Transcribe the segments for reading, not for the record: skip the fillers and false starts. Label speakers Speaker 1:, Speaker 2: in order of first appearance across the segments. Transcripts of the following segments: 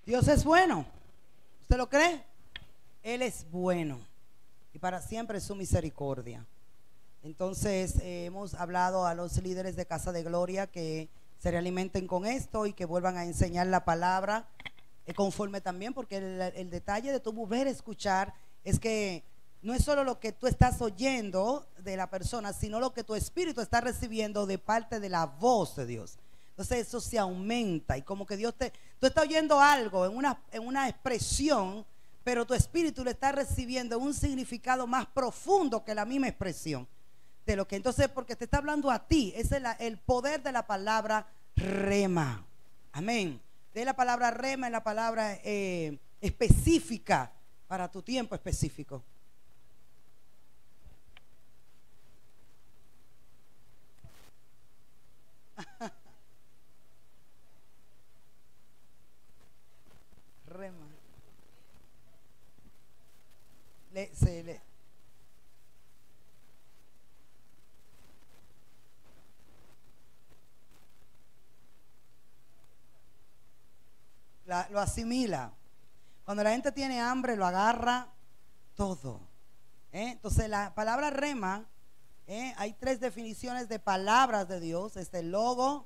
Speaker 1: Dios es bueno. ¿Usted lo cree? Él es bueno y para siempre es su misericordia. Entonces hemos hablado a los líderes de Casa de Gloria que se realimenten con esto y que vuelvan a enseñar la palabra conforme también, porque el detalle de tu volver a escuchar es que no es solo lo que tú estás oyendo de la persona, sino lo que tu espíritu está recibiendo de parte de la voz de Dios. Entonces eso se aumenta y como que tú estás oyendo algo en una expresión, pero tu espíritu le está recibiendo un significado más profundo que la misma expresión de lo que entonces, porque te está hablando a ti. Ese es el poder de la palabra rema. Amén. De la palabra rema es la palabra específica para tu tiempo específico. Rema. Le, se le, lo asimila. Cuando la gente tiene hambre, lo agarra todo. Entonces la palabra rema, hay tres definiciones de palabras de Dios. El logo,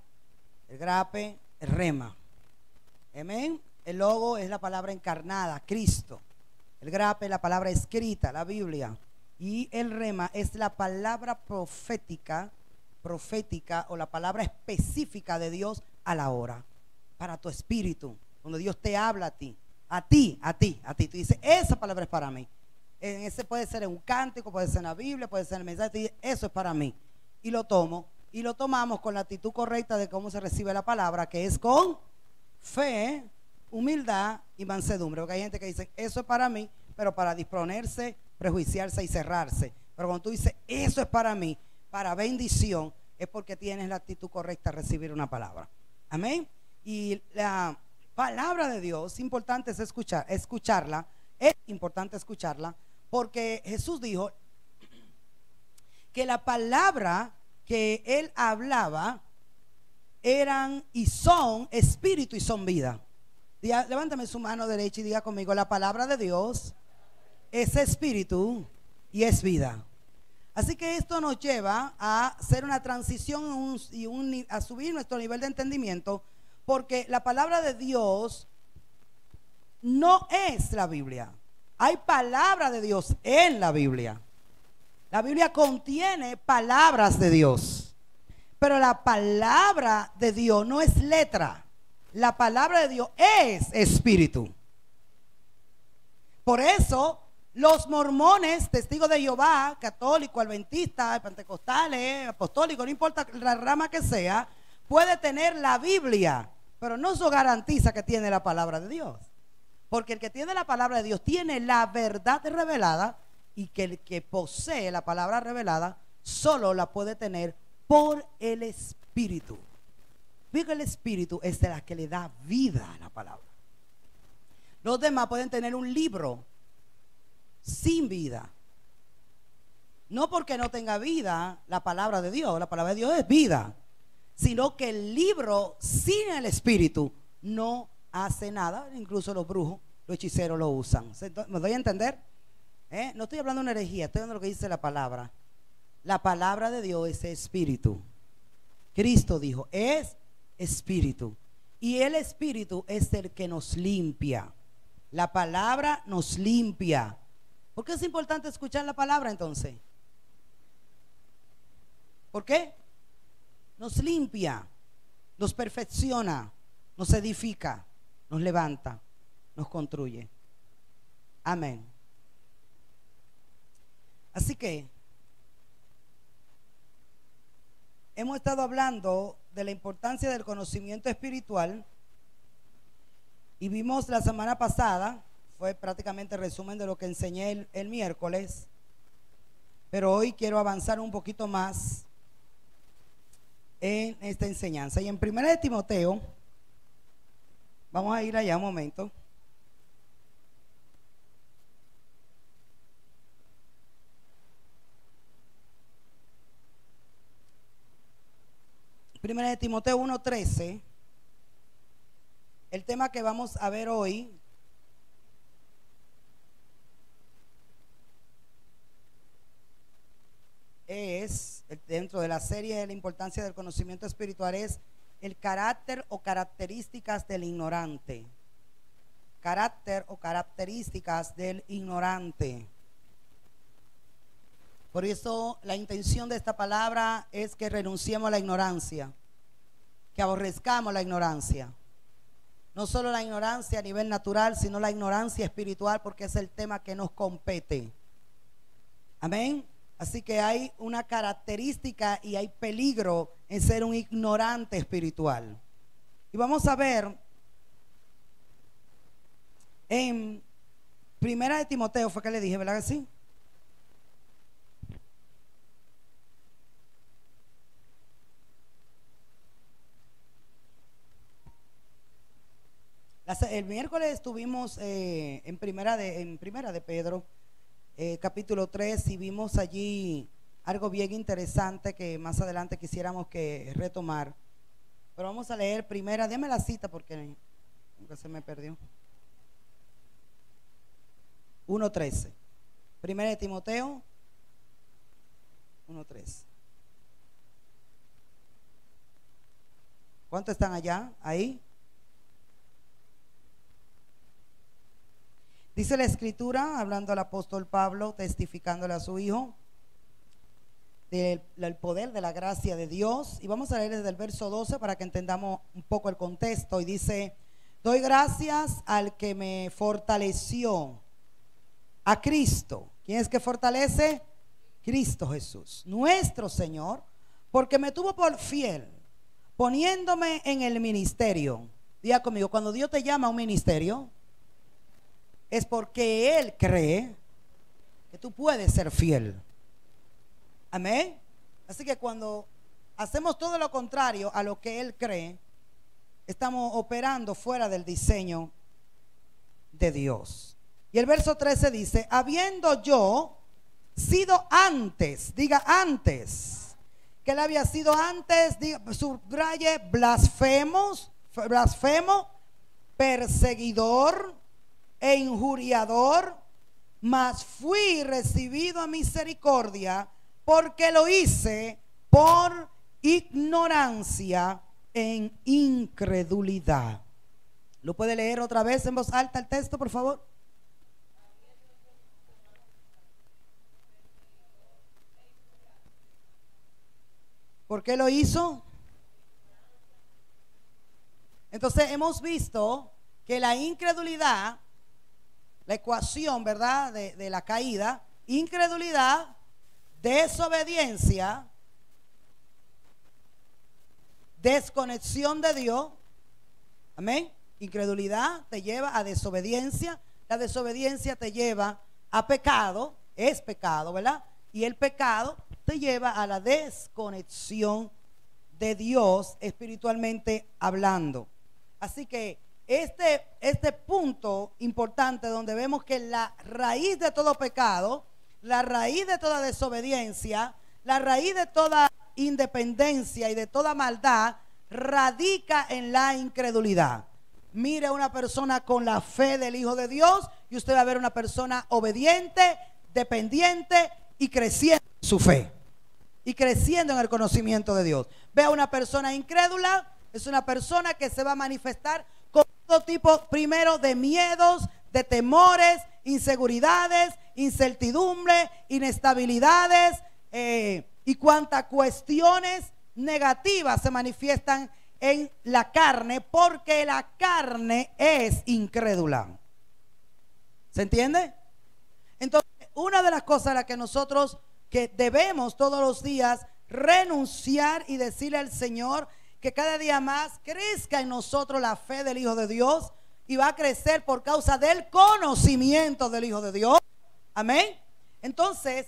Speaker 1: el grape, el rema. Amén. El logo es la palabra encarnada, Cristo. El grape es la palabra escrita, la Biblia. Y el rema es la palabra profética o la palabra específica de Dios a la hora, para tu espíritu, cuando Dios te habla a ti. Tú dices, esa palabra es para mí. Ese puede ser en un cántico, puede ser en la Biblia, puede ser en el mensaje. Eso es para mí. Y lo tomo. Y lo tomamos con la actitud correcta de cómo se recibe la palabra, que es con fe, humildad y mansedumbre. Porque hay gente que dice, eso es para mí, pero para disponerse, prejuiciarse y cerrarse. Pero cuando tú dices, eso es para mí, para bendición, es porque tienes la actitud correcta a recibir una palabra. Amén. Y la palabra de Dios, importante es escucharla. Es importante escucharla porque Jesús dijo que la palabra que él hablaba eran y son espíritu y son vida. Levántame su mano derecha y diga conmigo, la palabra de Dios es espíritu y es vida. Así que esto nos lleva a hacer una transición a subir nuestro nivel de entendimiento, porque la palabra de Dios no es la Biblia. Hay palabra de Dios en la Biblia. La Biblia contiene palabras de Dios, pero la palabra de Dios no es letra. La palabra de Dios es espíritu. Por eso los mormones, testigos de Jehová, católicos, adventistas, pentecostales, apostólicos, no importa la rama que sea, puede tener la Biblia, pero no eso garantiza que tiene la palabra de Dios. Porque el que tiene la palabra de Dios tiene la verdad revelada, y que el que posee la palabra revelada solo la puede tener por el Espíritu. Porque el Espíritu es de la que le da vida a la palabra. Los demás pueden tener un libro sin vida. No porque no tenga vida la palabra de Dios, la palabra de Dios es vida, sino que el libro sin el Espíritu no hace nada. Incluso los brujos, los hechiceros lo usan. ¿Me doy a entender? No estoy hablando de una herejía, estoy hablando de lo que dice la palabra. La palabra de Dios es espíritu. Cristo dijo, es espíritu. Y el espíritu es el que nos limpia. La palabra nos limpia. ¿Por qué es importante escuchar la palabra entonces? ¿Por qué? Nos limpia, nos perfecciona, nos edifica, nos levanta, nos construye. Amén. Así que hemos estado hablando de la importancia del conocimiento espiritual y vimos la semana pasada, fue prácticamente el resumen de lo que enseñé el miércoles, pero hoy quiero avanzar un poquito más en esta enseñanza. Y en 1 de Timoteo, vamos a ir allá un momento. Primera de Timoteo 1:13 El tema que vamos a ver hoy es, dentro de la serie de la importancia del conocimiento espiritual, es el carácter o características del ignorante. Carácter o características del ignorante. Por eso la intención de esta palabra es que renunciemos a la ignorancia, que aborrezcamos la ignorancia. No solo la ignorancia a nivel natural, sino la ignorancia espiritual, porque es el tema que nos compete. Amén. Así que hay una característica y hay peligro en ser un ignorante espiritual. Y vamos a ver en Primera de Timoteo, fue que le dije, ¿verdad que sí? El miércoles estuvimos en primera de Pedro, capítulo 3, y vimos allí algo bien interesante que más adelante quisiéramos que retomar. Pero vamos a leer primera, déme la cita porque nunca se me perdió. 1:13. Primera de Timoteo 1:13. ¿Cuántos están allá? Ahí. Dice la escritura, hablando al apóstol Pablo, testificándole a su hijo del poder de la gracia de Dios. Y vamos a leer desde el verso 12 para que entendamos un poco el contexto. Y dice: doy gracias al que me fortaleció, a Cristo. ¿Quién es que fortalece? Cristo Jesús, nuestro Señor, porque me tuvo por fiel, poniéndome en el ministerio. Diga conmigo, cuando Dios te llama a un ministerio, es porque Él cree que tú puedes ser fiel. Amén. Así que cuando hacemos todo lo contrario a lo que Él cree, estamos operando fuera del diseño de Dios. Y el verso 13 dice: habiendo yo sido antes, diga antes, que Él había sido antes, diga, subraye, blasfemo, perseguidor e injuriador, mas fui recibido a misericordia, porque lo hice por ignorancia en incredulidad. ¿Lo puede leer otra vez en voz alta el texto, por favor? ¿Por qué lo hizo? Entonces hemos visto que la incredulidad, la ecuación, ¿verdad?, de la caída: incredulidad, desobediencia, desconexión de Dios. Amén. Incredulidad te lleva a desobediencia, la desobediencia te lleva a pecado, es pecado, ¿verdad? Y el pecado te lleva a la desconexión de Dios espiritualmente hablando. Así que este punto importante, donde vemos que la raíz de todo pecado, la raíz de toda desobediencia, la raíz de toda independencia y de toda maldad, radica en la incredulidad. Mire a una persona con la fe del Hijo de Dios y usted va a ver una persona obediente, dependiente y creciendo en su fe y creciendo en el conocimiento de Dios. Ve a una persona incrédula, es una persona que se va a manifestar con todo tipo, primero, de miedos, de temores, inseguridades, incertidumbre, inestabilidades y cuantas cuestiones negativas se manifiestan en la carne, porque la carne es incrédula. ¿Se entiende? Entonces, una de las cosas a las que nosotros que debemos todos los días renunciar y decirle al Señor que cada día más crezca en nosotros la fe del Hijo de Dios, y va a crecer por causa del conocimiento del Hijo de Dios. Amén. Entonces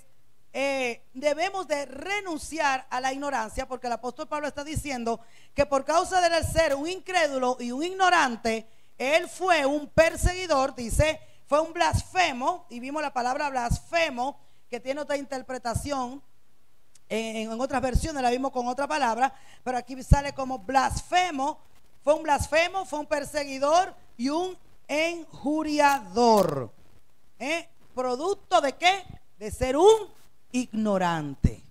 Speaker 1: debemos de renunciar a la ignorancia, porque el apóstol Pablo está diciendo que por causa del ser un incrédulo y un ignorante, él fue un perseguidor, dice, fue un blasfemo. Y vimos la palabra blasfemo, que tiene otra interpretación. En otras versiones la vimos con otra palabra, pero aquí sale como blasfemo, fue un blasfemo, fue un perseguidor y un injuriador. ¿Producto de qué? De ser un ignorante.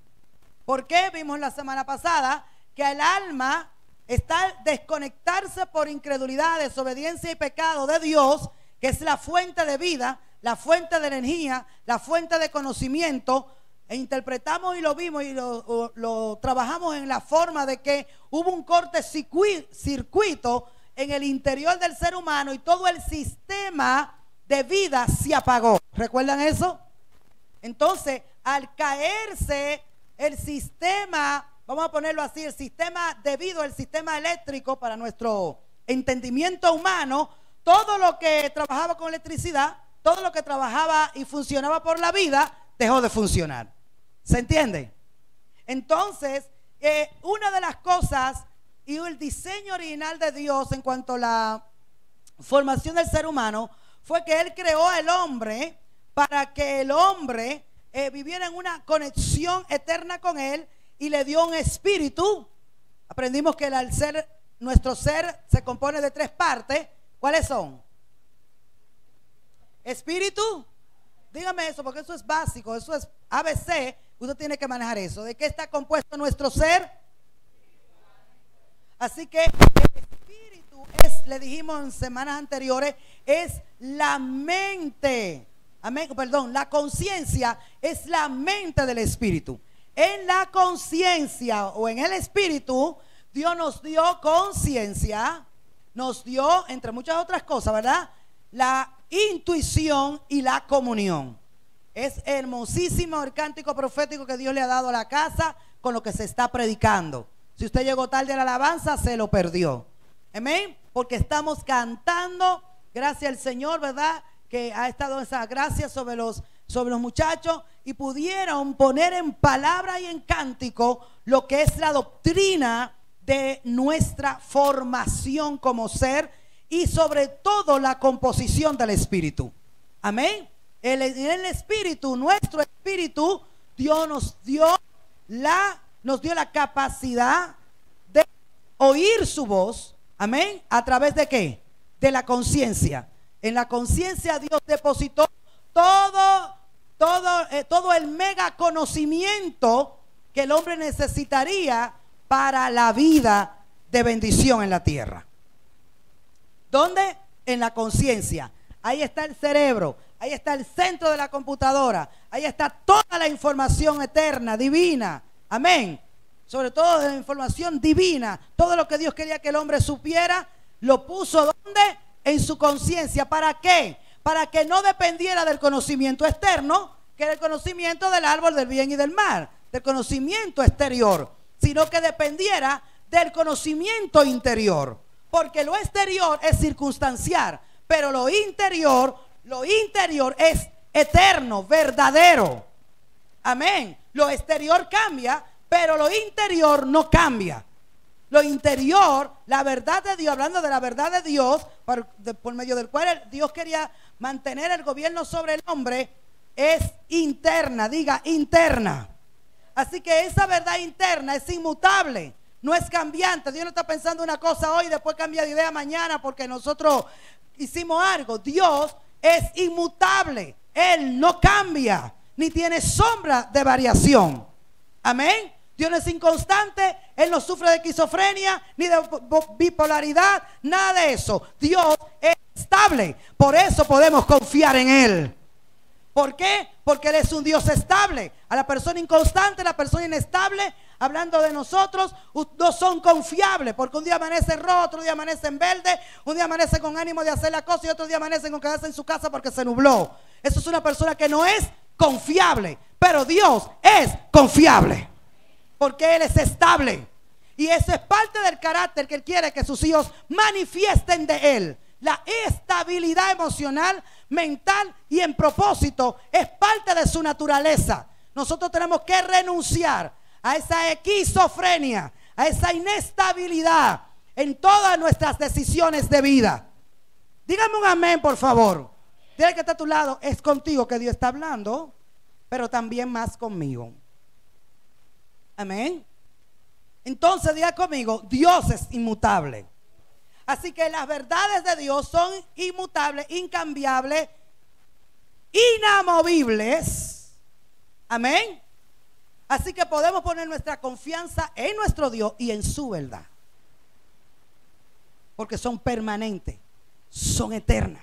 Speaker 1: ¿Por qué? Vimos la semana pasada que el alma está al desconectarse por incredulidad, desobediencia y pecado de Dios, que es la fuente de vida, la fuente de energía, la fuente de conocimiento. E interpretamos y lo vimos y lo trabajamos en la forma de que hubo un cortocircuito en el interior del ser humano y todo el sistema de vida se apagó. ¿Recuerdan eso? Entonces, al caerse el sistema, vamos a ponerlo así, el sistema debido al sistema eléctrico para nuestro entendimiento humano, todo lo que trabajaba con electricidad, todo lo que trabajaba y funcionaba por la vida, dejó de funcionar. ¿Se entiende? Entonces, una de las cosas y el diseño original de Dios en cuanto a la formación del ser humano fue que Él creó al hombre para que el hombre viviera en una conexión eterna con Él y le dio un espíritu. Aprendimos que nuestro ser se compone de 3 partes. ¿Cuáles son? Espíritu. Dígame eso, porque eso es básico, eso es ABC. Usted tiene que manejar eso. ¿De qué está compuesto nuestro ser? Así que el espíritu es, le dijimos en semanas anteriores, es la mente. Amén, perdón, la conciencia es la mente del espíritu. En la conciencia o en el espíritu, Dios nos dio conciencia, nos dio, entre muchas otras cosas, ¿verdad?, la intuición y la comunión. Es hermosísimo el cántico profético que Dios le ha dado a la casa con lo que se está predicando. Si usted llegó tarde a la alabanza, se lo perdió. Amén. Porque estamos cantando, gracias al Señor, ¿verdad?, que ha estado esa gracia sobre los muchachos y pudieron poner en palabra y en cántico lo que es la doctrina de nuestra formación como ser y sobre todo la composición del espíritu. Amén. El espíritu, nuestro espíritu, Dios nos dio la capacidad de oír su voz. Amén. ¿A través de qué? De la conciencia. En la conciencia Dios depositó todo el mega conocimiento que el hombre necesitaría para la vida de bendición en la tierra. ¿Dónde? En la conciencia. Ahí está el cerebro, ahí está el centro de la computadora, ahí está toda la información eterna, divina. Amén. Sobre todo de la información divina, todo lo que Dios quería que el hombre supiera, lo puso ¿dónde? En su conciencia. ¿Para qué? Para que no dependiera del conocimiento externo, que era el conocimiento del árbol del bien y del mal, del conocimiento exterior, sino que dependiera del conocimiento interior. Porque lo exterior es circunstancial, pero lo interior es eterno, verdadero. Amén. Lo exterior cambia, pero lo interior no cambia. Lo interior, la verdad de Dios, hablando de la verdad de Dios, por medio del cual Dios quería mantener el gobierno sobre el hombre, es interna, diga interna. Así que esa verdad interna es inmutable, no es cambiante. Dios no está pensando una cosa hoy y después cambia de idea mañana porque nosotros hicimos algo. Dios es inmutable, Él no cambia, ni tiene sombra de variación. Amén. Dios no es inconstante, Él no sufre de esquizofrenia, ni de bipolaridad, nada de eso. Dios es estable, por eso podemos confiar en Él. ¿Por qué? Porque Él es un Dios estable. A la persona inconstante, la persona inestable, hablando de nosotros, no son confiables, porque un día amanece en rojo, otro día amanece en verde, un día amanece con ánimo de hacer la cosa y otro día amanece con quedarse en su casa porque se nubló. Eso es una persona que no es confiable, pero Dios es confiable, porque Él es estable. Y eso es parte del carácter que Él quiere que sus hijos manifiesten de Él. La estabilidad emocional, mental y en propósito es parte de su naturaleza. Nosotros tenemos que renunciar a esa esquizofrenia, a esa inestabilidad en todas nuestras decisiones de vida. Dígame un amén, por favor. Dile que está a tu lado, es contigo que Dios está hablando, pero también más conmigo. Amén. Entonces diga conmigo, Dios es inmutable. Así que las verdades de Dios son inmutables, incambiables, inamovibles. Amén. Así que podemos poner nuestra confianza en nuestro Dios y en su verdad, porque son permanentes, son eternas.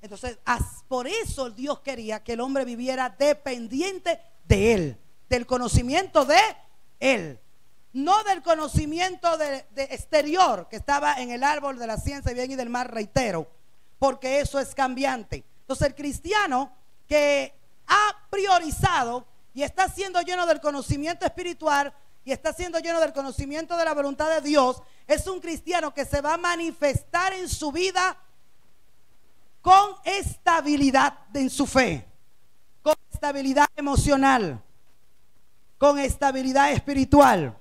Speaker 1: Entonces, por eso Dios quería que el hombre viviera dependiente de Él, del conocimiento de Él, no del conocimiento de exterior que estaba en el árbol de la ciencia del bien y del mal, reitero, porque eso es cambiante. Entonces, el cristiano que ha priorizado y está siendo lleno del conocimiento espiritual y está siendo lleno del conocimiento de la voluntad de Dios, es un cristiano que se va a manifestar en su vida con estabilidad en su fe, con estabilidad emocional, con estabilidad espiritual.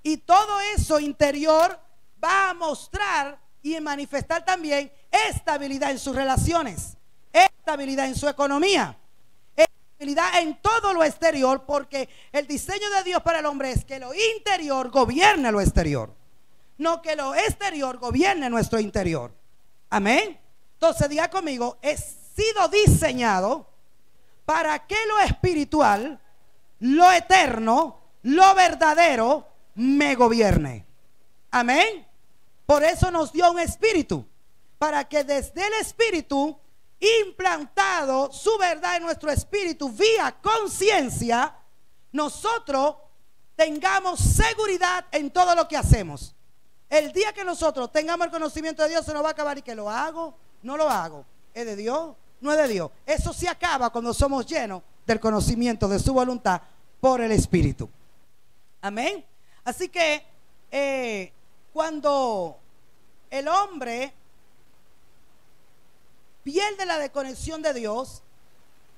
Speaker 1: Y todo eso interior va a mostrar y manifestar también estabilidad en sus relaciones, estabilidad en su economía, estabilidad en todo lo exterior, porque el diseño de Dios para el hombre es que lo interior gobierne lo exterior, no que lo exterior gobierne nuestro interior. Amén. Entonces diga conmigo, he sido diseñado para que lo espiritual, lo eterno, lo verdadero me gobierne. Amén. Por eso nos dio un espíritu, para que desde el espíritu, implantado su verdad en nuestro espíritu vía conciencia, nosotros tengamos seguridad en todo lo que hacemos. El día que nosotros tengamos el conocimiento de Dios, se nos va a acabar y que lo hago, no lo hago, es de Dios, no es de Dios. Eso se acaba cuando somos llenos del conocimiento de su voluntad por el espíritu. Amén. Así que cuando el hombre pierde la desconexión de Dios,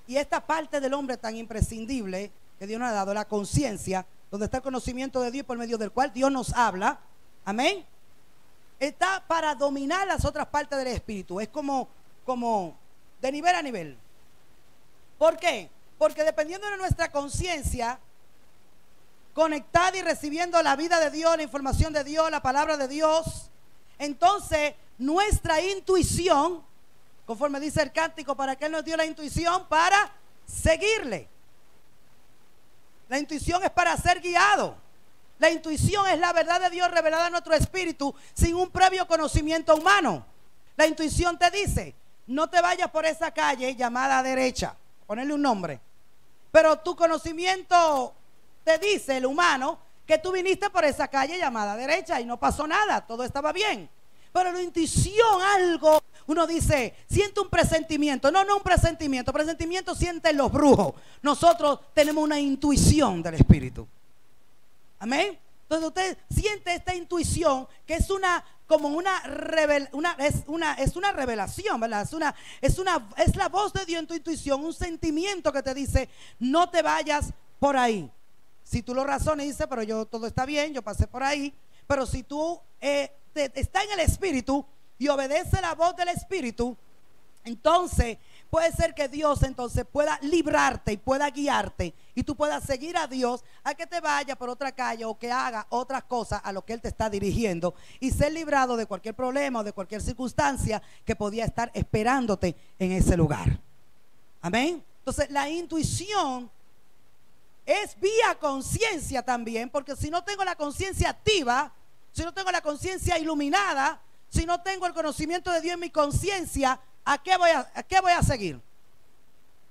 Speaker 1: y esta parte del hombre tan imprescindible que Dios nos ha dado, la conciencia, donde está el conocimiento de Dios por medio del cual Dios nos habla, amén, está para dominar las otras partes del espíritu. Es como de nivel a nivel. ¿Por qué? Porque dependiendo de nuestra conciencia conectada y recibiendo la vida de Dios, la información de Dios, la palabra de Dios, entonces nuestra intuición, conforme dice el cántico, ¿para qué Él nos dio la intuición? Para seguirle. La intuición es para ser guiado. La intuición es la verdad de Dios revelada en nuestro espíritu sin un previo conocimiento humano. La intuición te dice, no te vayas por esa calle llamada derecha, ponerle un nombre. Pero tu conocimiento te dice, el humano, que tú viniste por esa calle llamada derecha y no pasó nada, todo estaba bien. Pero la intuición, algo, uno dice, siente un presentimiento. No un presentimiento. Presentimiento sienten los brujos. Nosotros tenemos una intuición del espíritu. Amén. Entonces usted siente esta intuición que es es una revelación, ¿verdad? Es la voz de Dios en tu intuición, un sentimiento que te dice, no te vayas por ahí. Si tú lo razonas y dices, pero todo está bien, yo pasé por ahí. Pero si tú está en el espíritu y obedece la voz del espíritu, entonces puede ser que Dios entonces pueda librarte y pueda guiarte y tú puedas seguir a Dios a que te vaya por otra calle o que haga otras cosas a lo que Él te está dirigiendo y ser librado de cualquier problema o de cualquier circunstancia que podía estar esperándote en ese lugar. Amén. Entonces la intuición es vía conciencia también, porque si no tengo la conciencia activa, si no tengo la conciencia iluminada, si no tengo el conocimiento de Dios en mi conciencia, ¿a qué voy a seguir?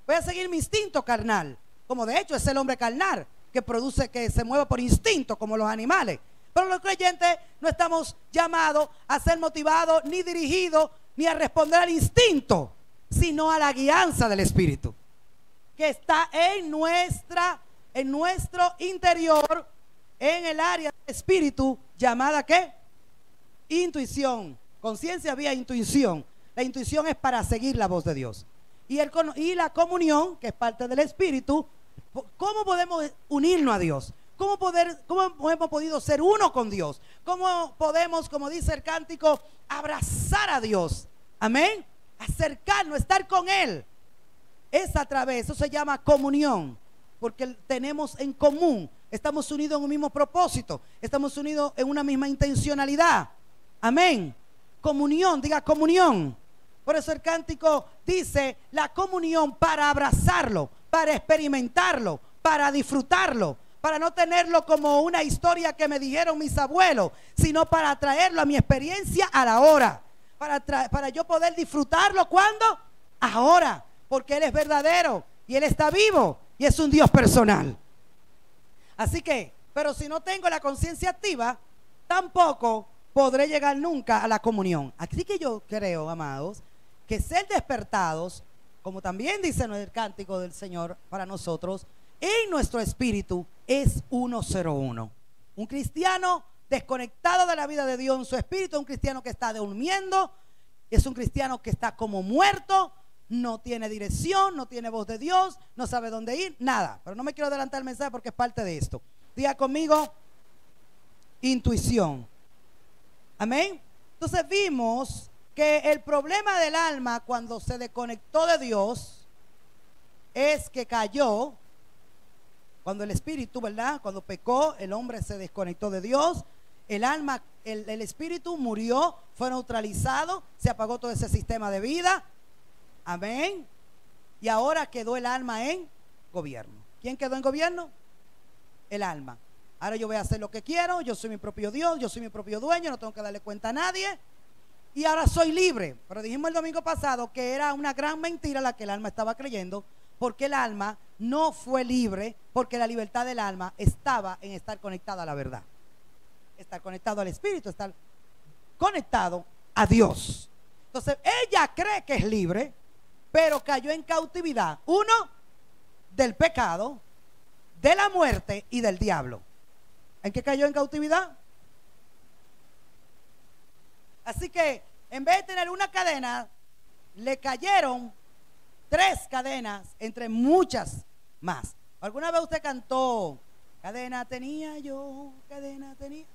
Speaker 1: Voy a seguir mi instinto carnal, como de hecho es el hombre carnal que se mueve por instinto como los animales. Pero los creyentes no estamos llamados a ser motivados, ni dirigidos, ni a responder al instinto, sino a la guianza del Espíritu, que está en nuestro interior, en el área del espíritu llamada ¿qué? Intuición. Conciencia vía intuición. La intuición es para seguir la voz de Dios. Y la comunión, que es parte del espíritu. ¿Cómo podemos unirnos a Dios? ¿Cómo hemos podido ser uno con Dios? ¿Cómo podemos, como dice el cántico, abrazar a Dios? Amén. Acercarnos, estar con Él. Es a través, eso se llama comunión, porque tenemos en común, estamos unidos en un mismo propósito, estamos unidos en una misma intencionalidad. Amén. Comunión, diga comunión. Por eso el cántico dice la comunión para abrazarlo, para experimentarlo, para disfrutarlo, para no tenerlo como una historia que me dijeron mis abuelos, sino para traerlo a mi experiencia a la hora, para yo poder disfrutarlo. ¿Cuándo? Ahora, porque Él es verdadero y Él está vivo y es un Dios personal. Así que, pero si no tengo la conciencia activa, tampoco podré llegar nunca a la comunión. Así que yo creo, amados, que ser despertados, como también dice en el cántico del Señor para nosotros, en nuestro espíritu es 101. Un cristiano desconectado de la vida de Dios en su espíritu es un cristiano que está durmiendo, es un cristiano que está como muerto, no tiene dirección, no tiene voz de Dios, no sabe dónde ir, nada. Pero no me quiero adelantar el mensaje porque es parte de esto. Diga conmigo, intuición. Amén. Entonces vimos que el problema del alma cuando se desconectó de Dios es que cayó. Cuando el espíritu, ¿verdad? Cuando pecó, el hombre se desconectó de Dios. El alma, el espíritu murió, fue neutralizado, se apagó todo ese sistema de vida. Amén. Y ahora quedó el alma en gobierno. ¿Quién quedó en gobierno? El alma. Ahora yo voy a hacer lo que quiero, yo soy mi propio Dios, yo soy mi propio dueño, no tengo que darle cuenta a nadie. Y ahora soy libre. Pero dijimos el domingo pasado que era una gran mentira la que el alma estaba creyendo, porque el alma no fue libre, porque la libertad del alma estaba en estar conectada a la verdad, estar conectado al espíritu, estar conectado a Dios. Entonces ella cree que es libre, pero cayó en cautividad, uno, del pecado, de la muerte y del diablo. ¿En qué cayó en cautividad? Así que en vez de tener una cadena, le cayeron 3 cadenas entre muchas más. ¿Alguna vez usted cantó cadena tenía yo, cadena tenía?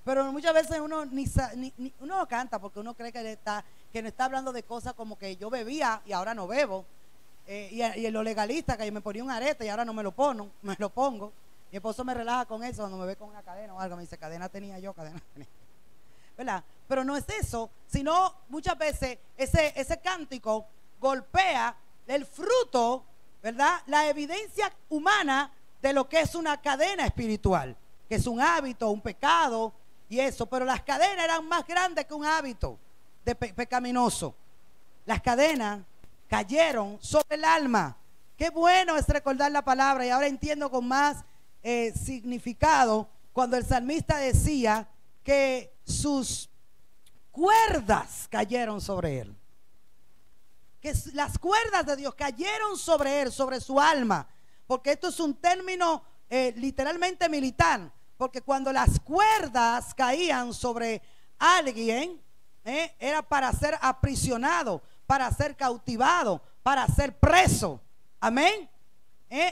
Speaker 1: Pero muchas veces uno uno no canta porque uno cree que no está hablando de cosas como que yo bebía y ahora no bebo. Y en lo legalista, que yo me ponía un arete y ahora no me lo pongo. Mi esposo me relaja con eso cuando me ve con una cadena o algo, me dice cadena tenía yo, cadena tenía, ¿verdad? Pero no es eso, sino muchas veces ese cántico golpea el fruto, ¿verdad? La evidencia humana de lo que es una cadena espiritual, que es un hábito, un pecado y eso. Pero las cadenas eran más grandes que un hábito de pecaminoso. Las cadenas cayeron sobre el alma. Qué bueno es recordar la palabra, y ahora entiendo con más significado cuando el salmista decía que sus cuerdas cayeron sobre él, que las cuerdas de Dios cayeron sobre él, sobre su alma, porque esto es un término literalmente militar, porque cuando las cuerdas caían sobre alguien, era para ser aprisionado, para ser cautivado, para ser preso. Amén.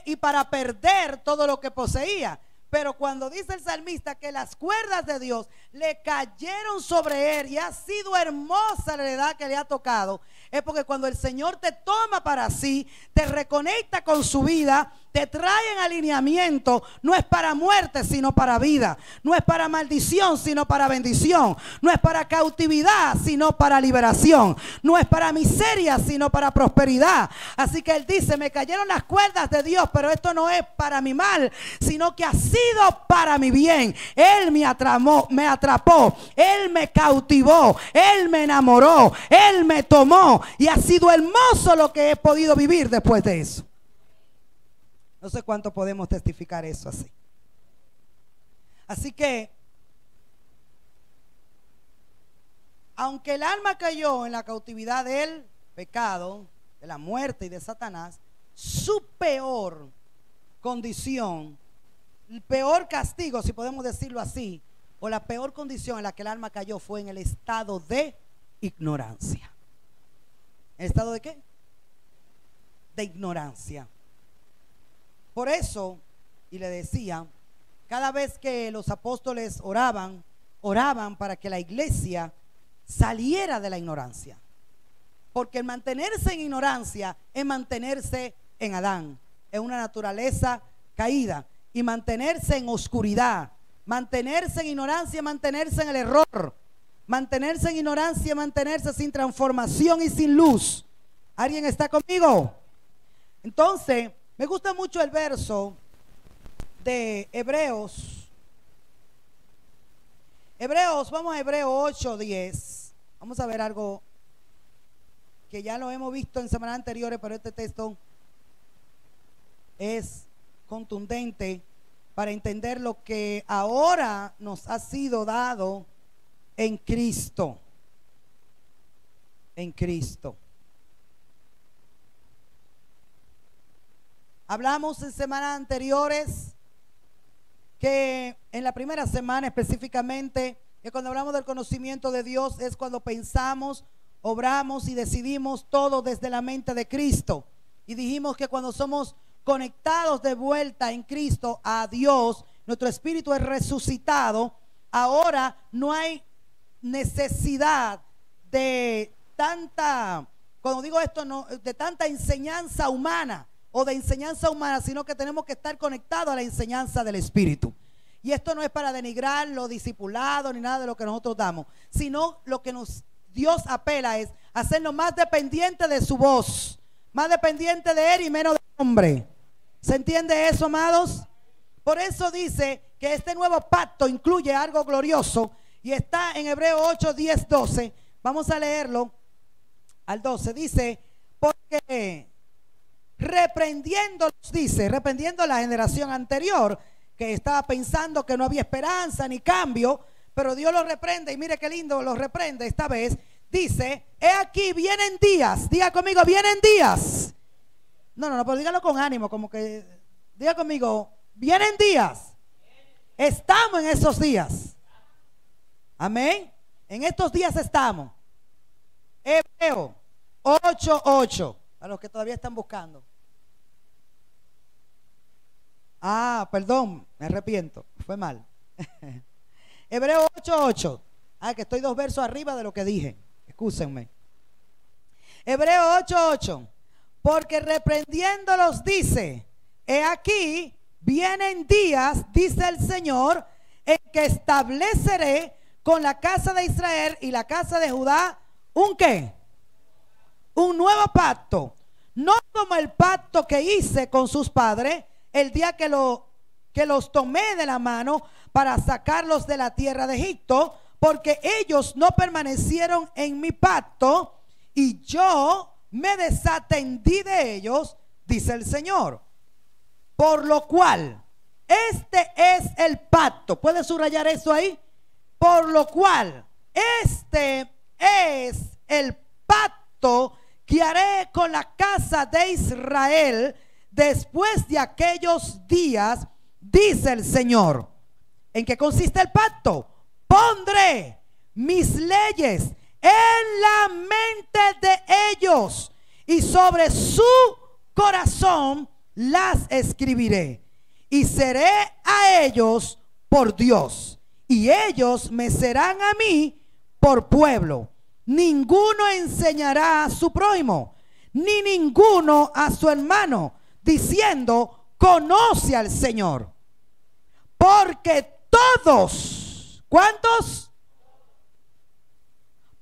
Speaker 1: Y para perder todo lo que poseía. Pero cuando dice el salmista que las cuerdas de Dios le cayeron sobre él y ha sido hermosa la heredad que le ha tocado, es porque cuando el Señor te toma para sí, te reconecta con su vida, te trae en alineamiento, no es para muerte sino para vida, no es para maldición sino para bendición, no es para cautividad sino para liberación, no es para miseria sino para prosperidad. Así que él dice, me cayeron las cuerdas de Dios, pero esto no es para mi mal, sino que ha sido para mi bien. Él me atrapó, Él me cautivó, Él me enamoró, Él me tomó, y ha sido hermoso lo que he podido vivir después de eso. No sé cuánto podemos testificar eso así. Así que, aunque el alma cayó en la cautividad del pecado, de la muerte y de Satanás, su peor condición, el peor castigo, si podemos decirlo así, o la peor condición en la que el alma cayó fue en el estado de ignorancia. ¿El estado de qué? De ignorancia. Por eso, y le decía, cada vez que los apóstoles oraban para que la iglesia saliera de la ignorancia. Porque el mantenerse en ignorancia es mantenerse en Adán, en una naturaleza caída. Y mantenerse en oscuridad Mantenerse en ignorancia, mantenerse en el error. Mantenerse en ignorancia, mantenerse sin transformación y sin luz. ¿Alguien está conmigo? Entonces, me gusta mucho el verso de Hebreos. Vamos a Hebreos 8:10. Vamos a ver algo que ya lo hemos visto en semanas anteriores, pero este texto es contundente para entender lo que ahora nos ha sido dado en Cristo. En Cristo. Hablamos en semanas anteriores que en la primera semana específicamente, que cuando hablamos del conocimiento de Dios es cuando pensamos, obramos y decidimos todo desde la mente de Cristo. Y dijimos que cuando somos conectados de vuelta en Cristo a Dios, nuestro espíritu es resucitado. Ahora no hay necesidad de tanta, cuando digo esto, no de tanta enseñanza humana o de enseñanza humana, sino que tenemos que estar conectados a la enseñanza del Espíritu. Y esto no es para denigrar los discipulados ni nada de lo que nosotros damos, sino lo que Dios apela es hacernos más dependientes de su voz, más dependientes de Él y menos del hombre. ¿Se entiende eso, amados? Por eso dice que este nuevo pacto incluye algo glorioso y está en Hebreos 8, 10, 12. Vamos a leerlo al 12. Dice, porque reprendiendo a la generación anterior que estaba pensando que no había esperanza ni cambio, pero Dios lo reprende y mire qué lindo lo reprende esta vez. Dice, he aquí vienen días, diga conmigo, vienen días. No, pero dígalo con ánimo, como que diga conmigo, vienen días. Estamos en esos días. Amén. En estos días estamos. Hebreo 8:8. A los que todavía están buscando. Perdón, me arrepiento, fue mal. Hebreo 8:8. Que estoy 2 versos arriba de lo que dije. Excúsenme. Hebreo 8:8. Porque reprendiéndolos dice, he aquí vienen días, dice el Señor, en que estableceré con la casa de Israel y la casa de Judá ¿un qué? Un nuevo pacto, no como el pacto que hice con sus padres el día que los tomé de la mano para sacarlos de la tierra de Egipto, porque ellos no permanecieron en mi pacto y yo me desatendí de ellos, dice el Señor. Por lo cual, este es el pacto. ¿Puede subrayar eso ahí? Por lo cual, este es el pacto que haré con la casa de Israel después de aquellos días, dice el Señor. ¿En qué consiste el pacto? Pondré mis leyes en la mente de ellos y sobre su corazón las escribiré y seré a ellos por Dios y ellos me serán a mí por pueblo. Ninguno enseñará a su prójimo ni ninguno a su hermano diciendo conoce al Señor, porque todos, ¿cuántos?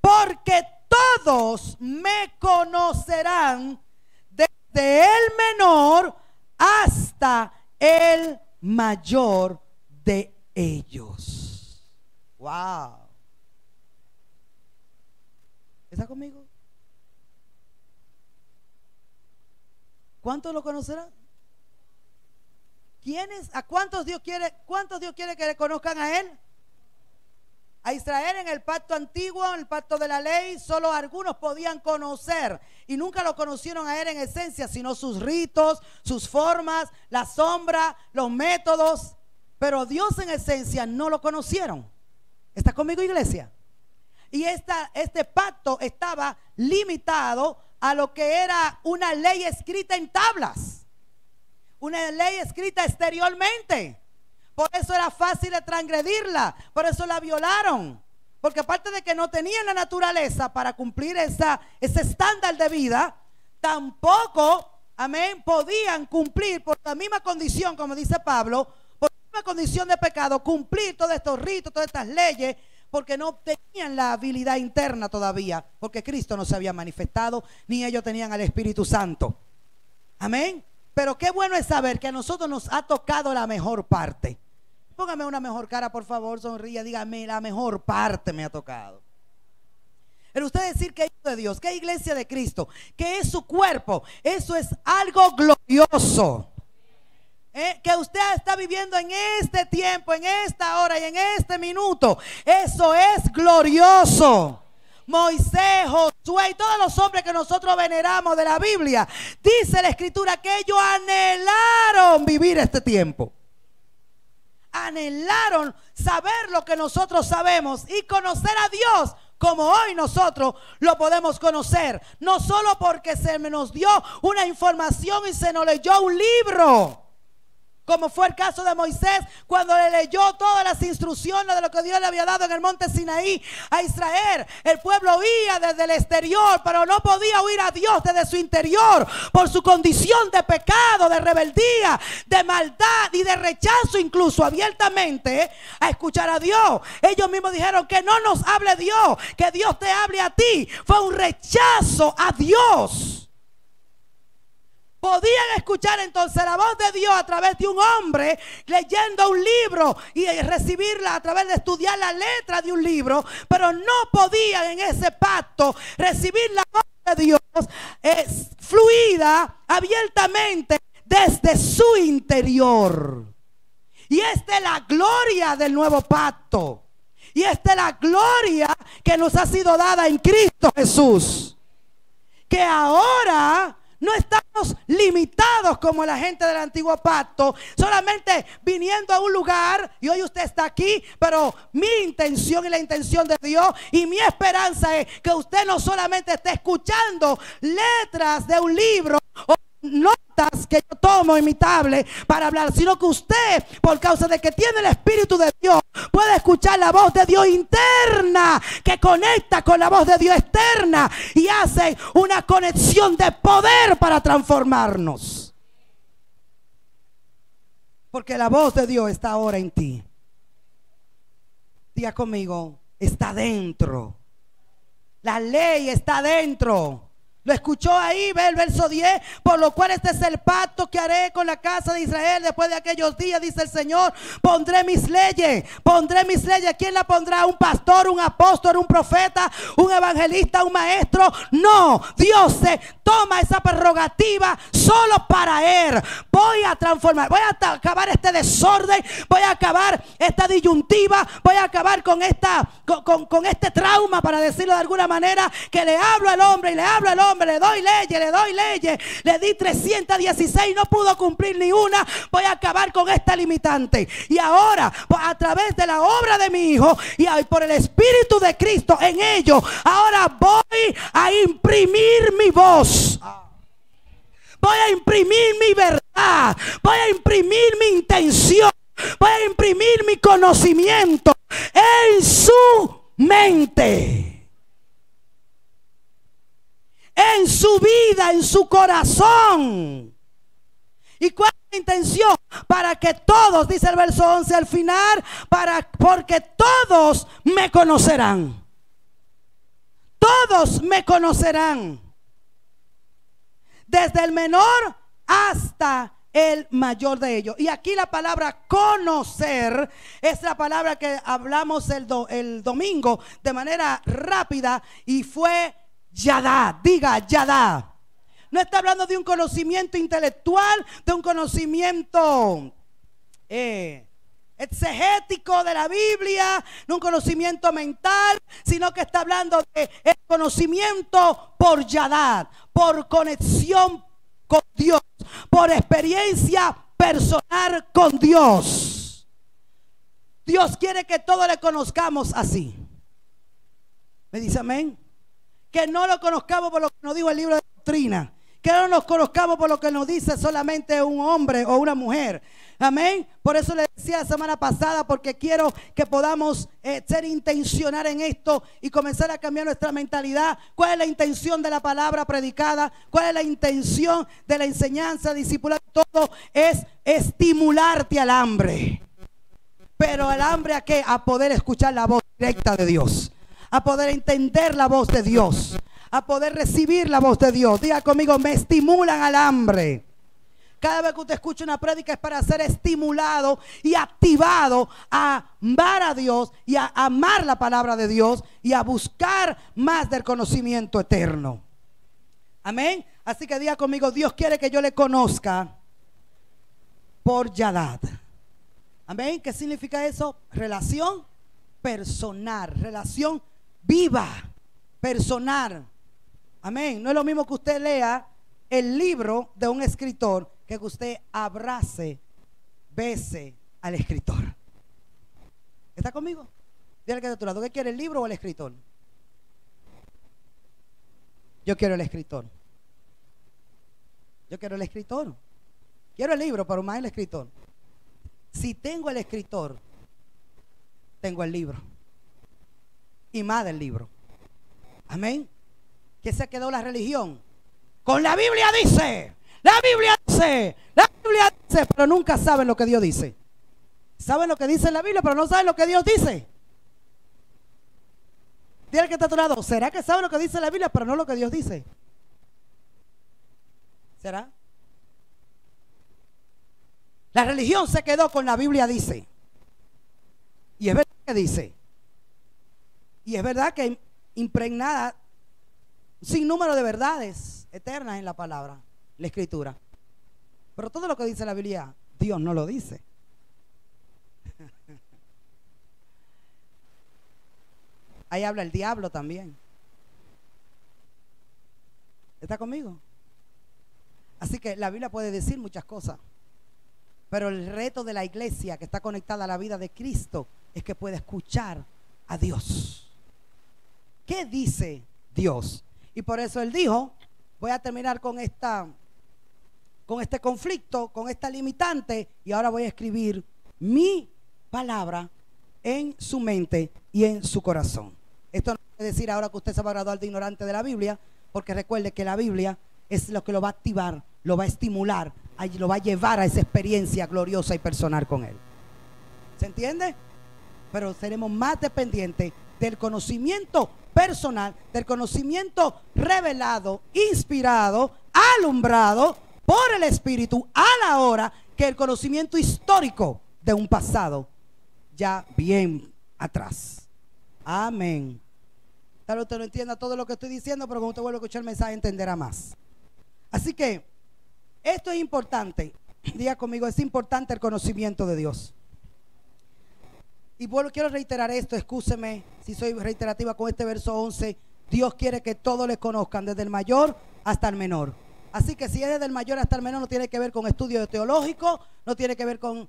Speaker 1: Porque todos me conocerán, desde el menor hasta el mayor de ellos. Wow. ¿Está conmigo? ¿Cuántos lo conocerán? ¿Quiénes? ¿A cuántos Dios quiere que le conozcan a Él? A Israel en el pacto antiguo, en el pacto de la ley, solo algunos podían conocer y nunca lo conocieron a Él en esencia, sino sus ritos, sus formas, la sombra, los métodos. Pero Dios en esencia no lo conocieron. ¿Está conmigo, iglesia? Y este pacto estaba limitado a lo que era una ley escrita en tablas, una ley escrita exteriormente. Por eso era fácil de transgredirla, por eso la violaron, porque aparte de que no tenían la naturaleza para cumplir ese estándar de vida, tampoco, amén, podían cumplir por la misma condición, como dice Pablo, por la misma condición de pecado, cumplir todos estos ritos, todas estas leyes, porque no tenían la habilidad interna todavía, porque Cristo no se había manifestado, ni ellos tenían al Espíritu Santo. Amén. Pero qué bueno es saber que a nosotros nos ha tocado la mejor parte. Póngame una mejor cara, por favor, sonríe, dígame, la mejor parte me ha tocado. Pero usted decir que es hijo de Dios, que es iglesia de Cristo, que es su cuerpo, eso es algo glorioso. Que usted está viviendo en este tiempo, en esta hora y en este minuto, eso es glorioso. Moisés, Josué y todos los hombres que nosotros veneramos de la Biblia, dice la Escritura que ellos anhelaron vivir este tiempo. Anhelaron saber lo que nosotros sabemos y conocer a Dios como hoy nosotros lo podemos conocer. No solo porque se nos dio una información y se nos leyó un libro, como fue el caso de Moisés cuando le leyó todas las instrucciones de lo que Dios le había dado en el monte Sinaí a Israel. El pueblo oía desde el exterior, pero no podía oír a Dios desde su interior por su condición de pecado, de rebeldía, de maldad y de rechazo, incluso abiertamente a escuchar a Dios. Ellos mismos dijeron que no nos hable Dios, que Dios te hable a ti. Fue un rechazo a Dios. Podían escuchar entonces la voz de Dios a través de un hombre leyendo un libro y recibirla a través de estudiar la letra de un libro, pero no podían en ese pacto recibir la voz de Dios fluida, abiertamente desde su interior. Y esta es la gloria del nuevo pacto. Y esta es la gloria que nos ha sido dada en Cristo Jesús. Que ahora no estamos limitados como la gente del antiguo pacto, solamente viniendo a un lugar, y hoy usted está aquí, pero mi intención y la intención de Dios y mi esperanza es que usted no solamente esté escuchando letras de un libro o notas que yo tomo en mi tablet para hablar, sino que usted, por causa de que tiene el Espíritu de Dios, puede escuchar la voz de Dios interna que conecta con la voz de Dios externa y hace una conexión de poder para transformarnos, porque la voz de Dios está ahora en ti. Diga conmigo, está dentro. La ley está dentro. Lo escuchó ahí, ve el verso 10. Por lo cual este es el pacto que haré con la casa de Israel después de aquellos días, dice el Señor. Pondré mis leyes, pondré mis leyes. ¿Quién la pondrá? ¿Un pastor, un apóstol, un profeta, un evangelista, un maestro? No, Dios se toma esa prerrogativa solo para Él. Voy a transformar, voy a acabar este desorden, voy a acabar esta disyuntiva, voy a acabar con este trauma, para decirlo de alguna manera, que le hablo al hombre y le hablo al hombre. Le doy leyes, le di 316, no pudo cumplir ni una. Voy a acabar con esta limitante. Y ahora, a través de la obra de mi Hijo y por el Espíritu de Cristo en ellos, ahora voy a imprimir mi voz. Voy a imprimir mi verdad. Voy a imprimir mi intención. Voy a imprimir mi conocimiento en su mente, en su vida, en su corazón. ¿Y cuál es la intención? Para que todos, dice el verso 11 al final, porque todos me conocerán. Todos me conocerán, desde el menor hasta el mayor de ellos. Y aquí la palabra conocer es la palabra que hablamos el domingo de manera rápida, y fue Yadá. Diga Yadá. No está hablando de un conocimiento intelectual, de un conocimiento exegético de la Biblia, de un conocimiento mental, sino que está hablando de el conocimiento por Yadá, por conexión con Dios, por experiencia personal con Dios. Dios quiere que todos le conozcamos así. ¿Me dice amén? Que no lo conozcamos por lo que nos dijo el libro de doctrina, que no nos conozcamos por lo que nos dice solamente un hombre o una mujer. Amén. Por eso le decía la semana pasada, porque quiero que podamos ser intencional en esto y comenzar a cambiar nuestra mentalidad. ¿Cuál es la intención de la palabra predicada? ¿Cuál es la intención de la enseñanza discipular? Todo es estimularte al hambre. Pero el hambre ¿a qué? A poder escuchar la voz directa de Dios, a poder entender la voz de Dios, a poder recibir la voz de Dios. Diga conmigo, me estimulan al hambre. Cada vez que usted escucha una prédica es para ser estimulado y activado a amar a Dios y a amar la palabra de Dios y a buscar más del conocimiento eterno. Amén. Así que diga conmigo, Dios quiere que yo le conozca por Yadad. Amén. ¿Qué significa eso? Relación personal, relación viva, personal. Amén. No es lo mismo que usted lea el libro de un escritor que usted abrace, bese al escritor. ¿Está conmigo? Dígale que está a tu lado, ¿qué quiere, el libro o el escritor? Yo quiero el escritor. Yo quiero el escritor. Quiero el libro, pero más el escritor. Si tengo el escritor, tengo el libro. Y más del libro. Amén. ¿Qué se quedó la religión? Con la Biblia dice. La Biblia dice. La Biblia dice. Pero nunca saben lo que Dios dice. Saben lo que dice la Biblia, pero no saben lo que Dios dice. Dile que está a tu lado. ¿Será que saben lo que dice la Biblia, pero no lo que Dios dice? ¿Será? La religión se quedó con la Biblia dice. Y es verdad que dice. Y es verdad que impregnada sin número de verdades eternas en la palabra, la escritura. Pero todo lo que dice la Biblia, Dios no lo dice. Ahí habla el diablo también. ¿Está conmigo? Así que la Biblia puede decir muchas cosas. Pero el reto de la iglesia que está conectada a la vida de Cristo es que pueda escuchar a Dios. ¿Qué dice Dios? Y por eso Él dijo, voy a terminar con este conflicto, con esta limitante, y ahora voy a escribir mi palabra en su mente y en su corazón. Esto no quiere decir ahora que usted se va a graduar de ignorante de la Biblia, porque recuerde que la Biblia es lo que lo va a activar, lo va a estimular, lo va a llevar a esa experiencia gloriosa y personal con Él. ¿Se entiende? Pero seremos más dependientes del conocimiento personal, del conocimiento revelado, inspirado, alumbrado por el Espíritu a la hora que el conocimiento histórico de un pasado ya bien atrás. Amén. Tal vez usted no entienda todo lo que estoy diciendo, pero cuando usted vuelva a escuchar el mensaje entenderá más. Así que esto es importante. Diga conmigo, es importante el conocimiento de Dios. Y bueno, quiero reiterar esto, excúseme si soy reiterativa con este verso 11. Dios quiere que todos le conozcan, desde el mayor hasta el menor. Así que si es desde el mayor hasta el menor, no tiene que ver con estudios teológicos, no tiene que ver con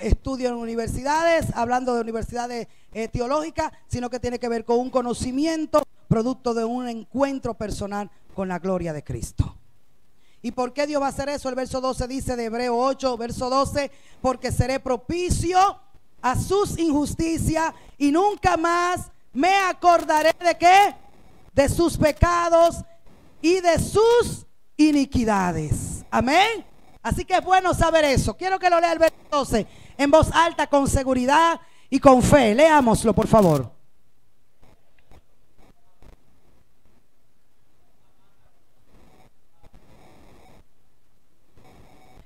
Speaker 1: estudios en universidades, hablando de universidades teológicas, sino que tiene que ver con un conocimiento producto de un encuentro personal con la gloria de Cristo. ¿Y por qué Dios va a hacer eso? El verso 12 dice de Hebreo 8, verso 12, porque seré propicio a sus injusticias y nunca más me acordaré de ¿qué? De sus pecados y de sus iniquidades. Amén. Así que es bueno saber eso. Quiero que lo lea el verso 12 en voz alta, con seguridad y con fe. Leámoslo, por favor.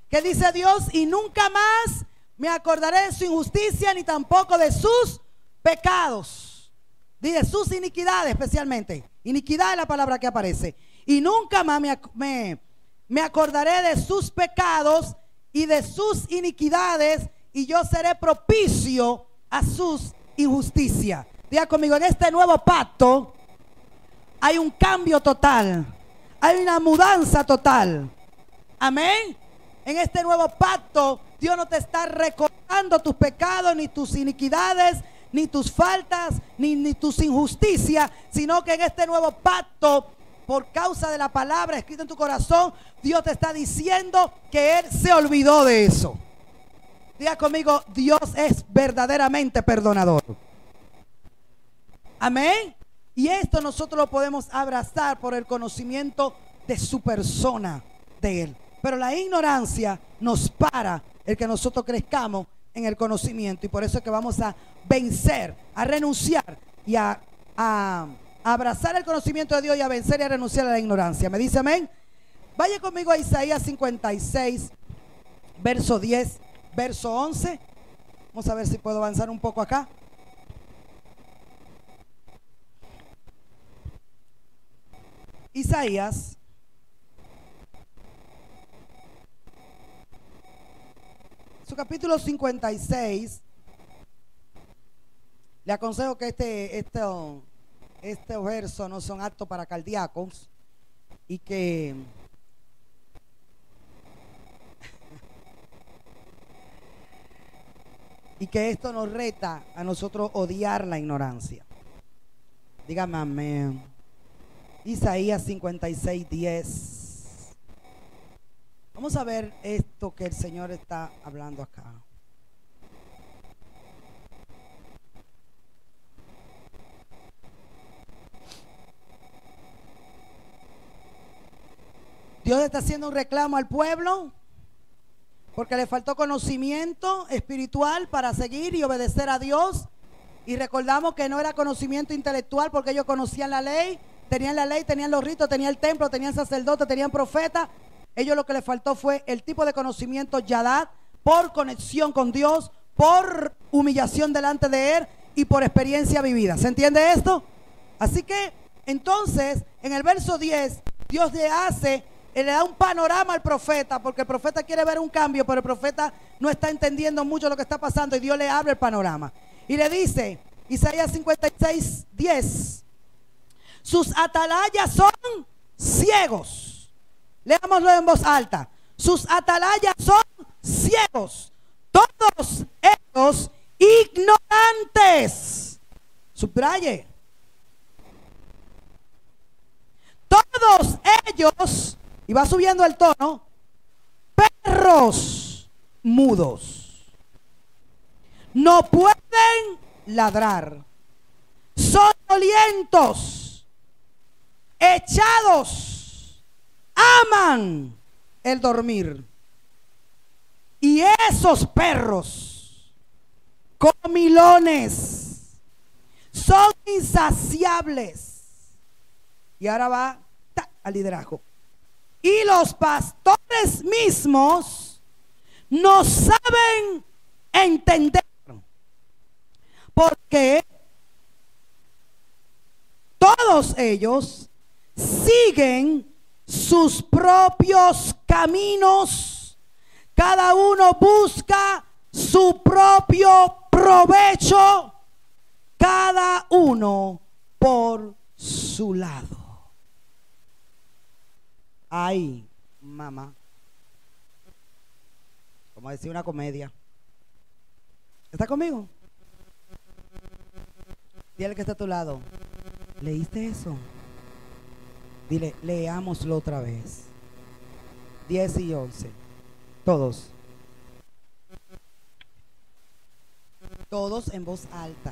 Speaker 1: ¿Qué dice Dios? Y nunca más me acordaré de su injusticia, ni tampoco de sus pecados. Dice sus iniquidades especialmente. Iniquidad es la palabra que aparece. Y nunca más me acordaré de sus pecados y de sus iniquidades, y yo seré propicio a sus injusticias. Diga conmigo, en este nuevo pacto hay un cambio total. Hay una mudanza total. Amén. En este nuevo pacto, Dios no te está recordando tus pecados, ni tus iniquidades, ni tus faltas, ni tus injusticias, sino que en este nuevo pacto, por causa de la palabra escrita en tu corazón, Dios te está diciendo que Él se olvidó de eso. Diga conmigo, Dios es verdaderamente perdonador. Amén. Y esto nosotros lo podemos abrazar por el conocimiento de su persona, de Él. Pero la ignorancia nos para el que nosotros crezcamos en el conocimiento. Y por eso es que vamos a vencer, a renunciar y a abrazar el conocimiento de Dios y a vencer y a renunciar a la ignorancia. ¿Me dice amén? Vaya conmigo a Isaías 56, verso 10, verso 11. Vamos a ver si puedo avanzar un poco acá. Isaías su capítulo 56. Le aconsejo que este verso no son aptos para cardíacos y que esto nos reta a nosotros odiar la ignorancia. Dígame amén. Isaías 56, 10. Vamos a ver esto que el Señor está hablando acá. Dios está haciendo un reclamo al pueblo porque le faltó conocimiento espiritual para seguir y obedecer a Dios. Y recordamos que no era conocimiento intelectual, porque ellos conocían la ley, tenían los ritos, tenían el templo, tenían sacerdotes, tenían profetas. Ellos lo que les faltó fue el tipo de conocimiento Yadad, por conexión con Dios, por humillación delante de Él y por experiencia vivida. ¿Se entiende esto? Así que entonces en el verso 10 Dios le da un panorama al profeta, porque el profeta quiere ver un cambio, pero el profeta no está entendiendo mucho lo que está pasando, y Dios le abre el panorama y le dice, Isaías 56, 10: sus atalayas son ciegos. Leámoslo en voz alta. Sus atalayas son ciegos, todos ellos ignorantes. Subraye. Todos ellos, y va subiendo el tono, perros mudos. No pueden ladrar. Soñolientos, echados, aman el dormir. Y esos perros, comilones, son insaciables. Y ahora va al liderazgo. Y los pastores mismos no saben entender, porque todos ellos siguen sus propios caminos. Cada uno busca su propio provecho, cada uno por su lado. Ay, mamá, como decía una comedia. ¿Está conmigo? Dile que está a tu lado: ¿leíste eso? Dile, leámoslo otra vez. 10 y 11. Todos. Todos en voz alta.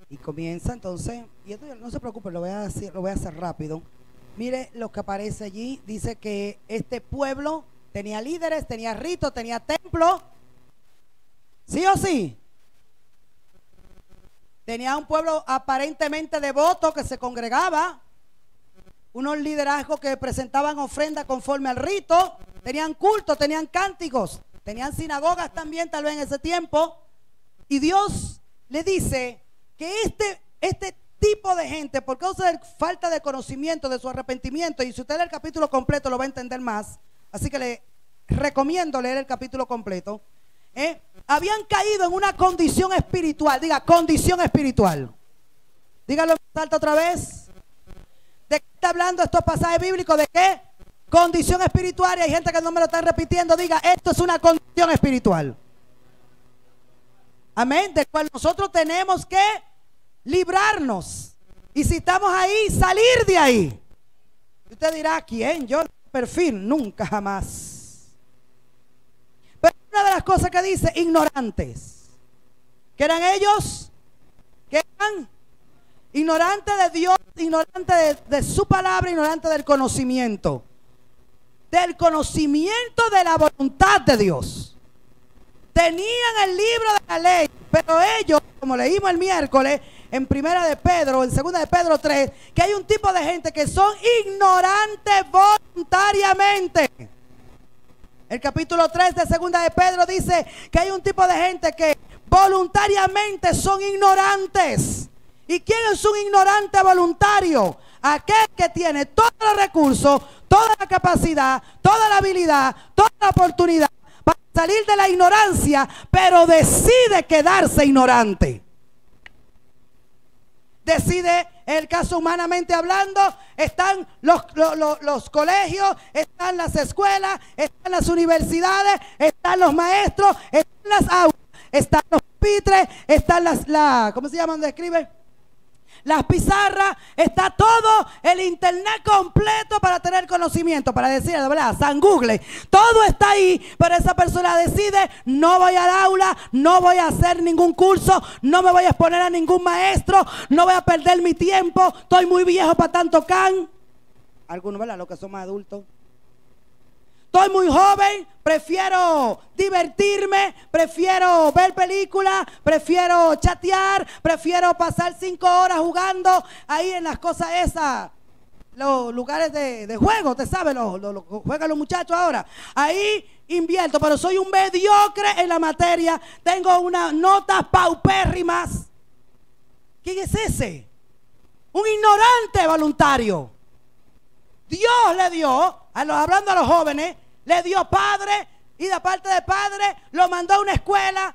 Speaker 1: Y comienza entonces, y esto no se preocupe, lo voy a hacer rápido. Mire lo que aparece allí. Dice que este pueblo tenía líderes, tenía ritos, tenía templo. ¿Sí o sí? Tenía un pueblo aparentemente devoto que se congregaba, unos liderazgos que presentaban ofrendas conforme al rito, tenían culto, tenían cánticos, tenían sinagogas también tal vez en ese tiempo. Y Dios le dice que este tipo de gente, por causa de falta de conocimiento de su arrepentimiento, y si usted lee el capítulo completo lo va a entender más, así que le recomiendo leer el capítulo completo, habían caído en una condición espiritual. Diga, condición espiritual. Dígalo en alto otra vez. ¿De qué está hablando estos pasajes bíblicos? ¿De qué? Condición espiritual. Y hay gente que no me lo está repitiendo. Diga, esto es una condición espiritual. Amén. Del cual nosotros tenemos que librarnos. Y si estamos ahí, salir de ahí. Usted dirá, ¿quién? Yo, perfil, nunca, jamás. Pero una de las cosas que dice, ignorantes. ¿Qué eran ellos? ¿Qué eran? Ignorantes de Dios, ignorantes de su palabra, ignorantes del conocimiento. Del conocimiento de la voluntad de Dios. Tenían el libro de la ley, pero ellos, como leímos el miércoles, en primera de Pedro, en segunda de Pedro 3, que hay un tipo de gente que son ignorantes voluntariamente. El capítulo 3 de segunda de Pedro dice que hay un tipo de gente que voluntariamente son ignorantes. ¿Y quién es un ignorante voluntario? Aquel que tiene todos los recursos, toda la capacidad, toda la habilidad, toda la oportunidad para salir de la ignorancia, pero decide quedarse ignorante. Decide, en el caso humanamente hablando, están los colegios, están las escuelas, están las universidades, están los maestros, están las aulas, están los pupitres, están ¿cómo se llama donde escriben? Las pizarras, está todo el internet completo para tener conocimiento, para decir de verdad, San Google, todo está ahí, pero esa persona decide, no voy al aula, no voy a hacer ningún curso, no me voy a exponer a ningún maestro, no voy a perder mi tiempo, estoy muy viejo para tanto can. Algunos, ¿verdad? Los que son más adultos. Estoy muy joven, prefiero divertirme, prefiero ver películas, prefiero chatear, prefiero pasar 5 horas jugando ahí en las cosas esas, los lugares de juego, ¿te sabes? Lo juegan los muchachos ahora. Ahí invierto, pero soy un mediocre en la materia, tengo unas notas paupérrimas. ¿Quién es ese? Un ignorante voluntario. Dios le dio, hablando a los jóvenes, le dio padre y de parte de padre lo mandó a una escuela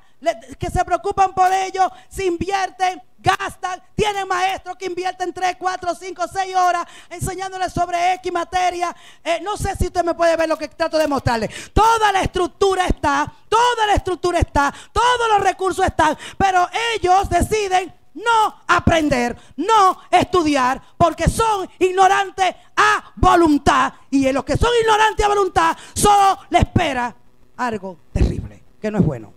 Speaker 1: que se preocupan por ellos, se invierten, gastan, tienen maestros que invierten 3, 4, 5, 6 horas enseñándoles sobre X materia. No sé si usted me puede ver lo que trato de mostrarle. Toda la estructura está, todos los recursos están, pero ellos deciden no aprender, no estudiar, porque son ignorantes a voluntad. Y en los que son ignorantes a voluntad, solo le espera algo terrible, que no es bueno.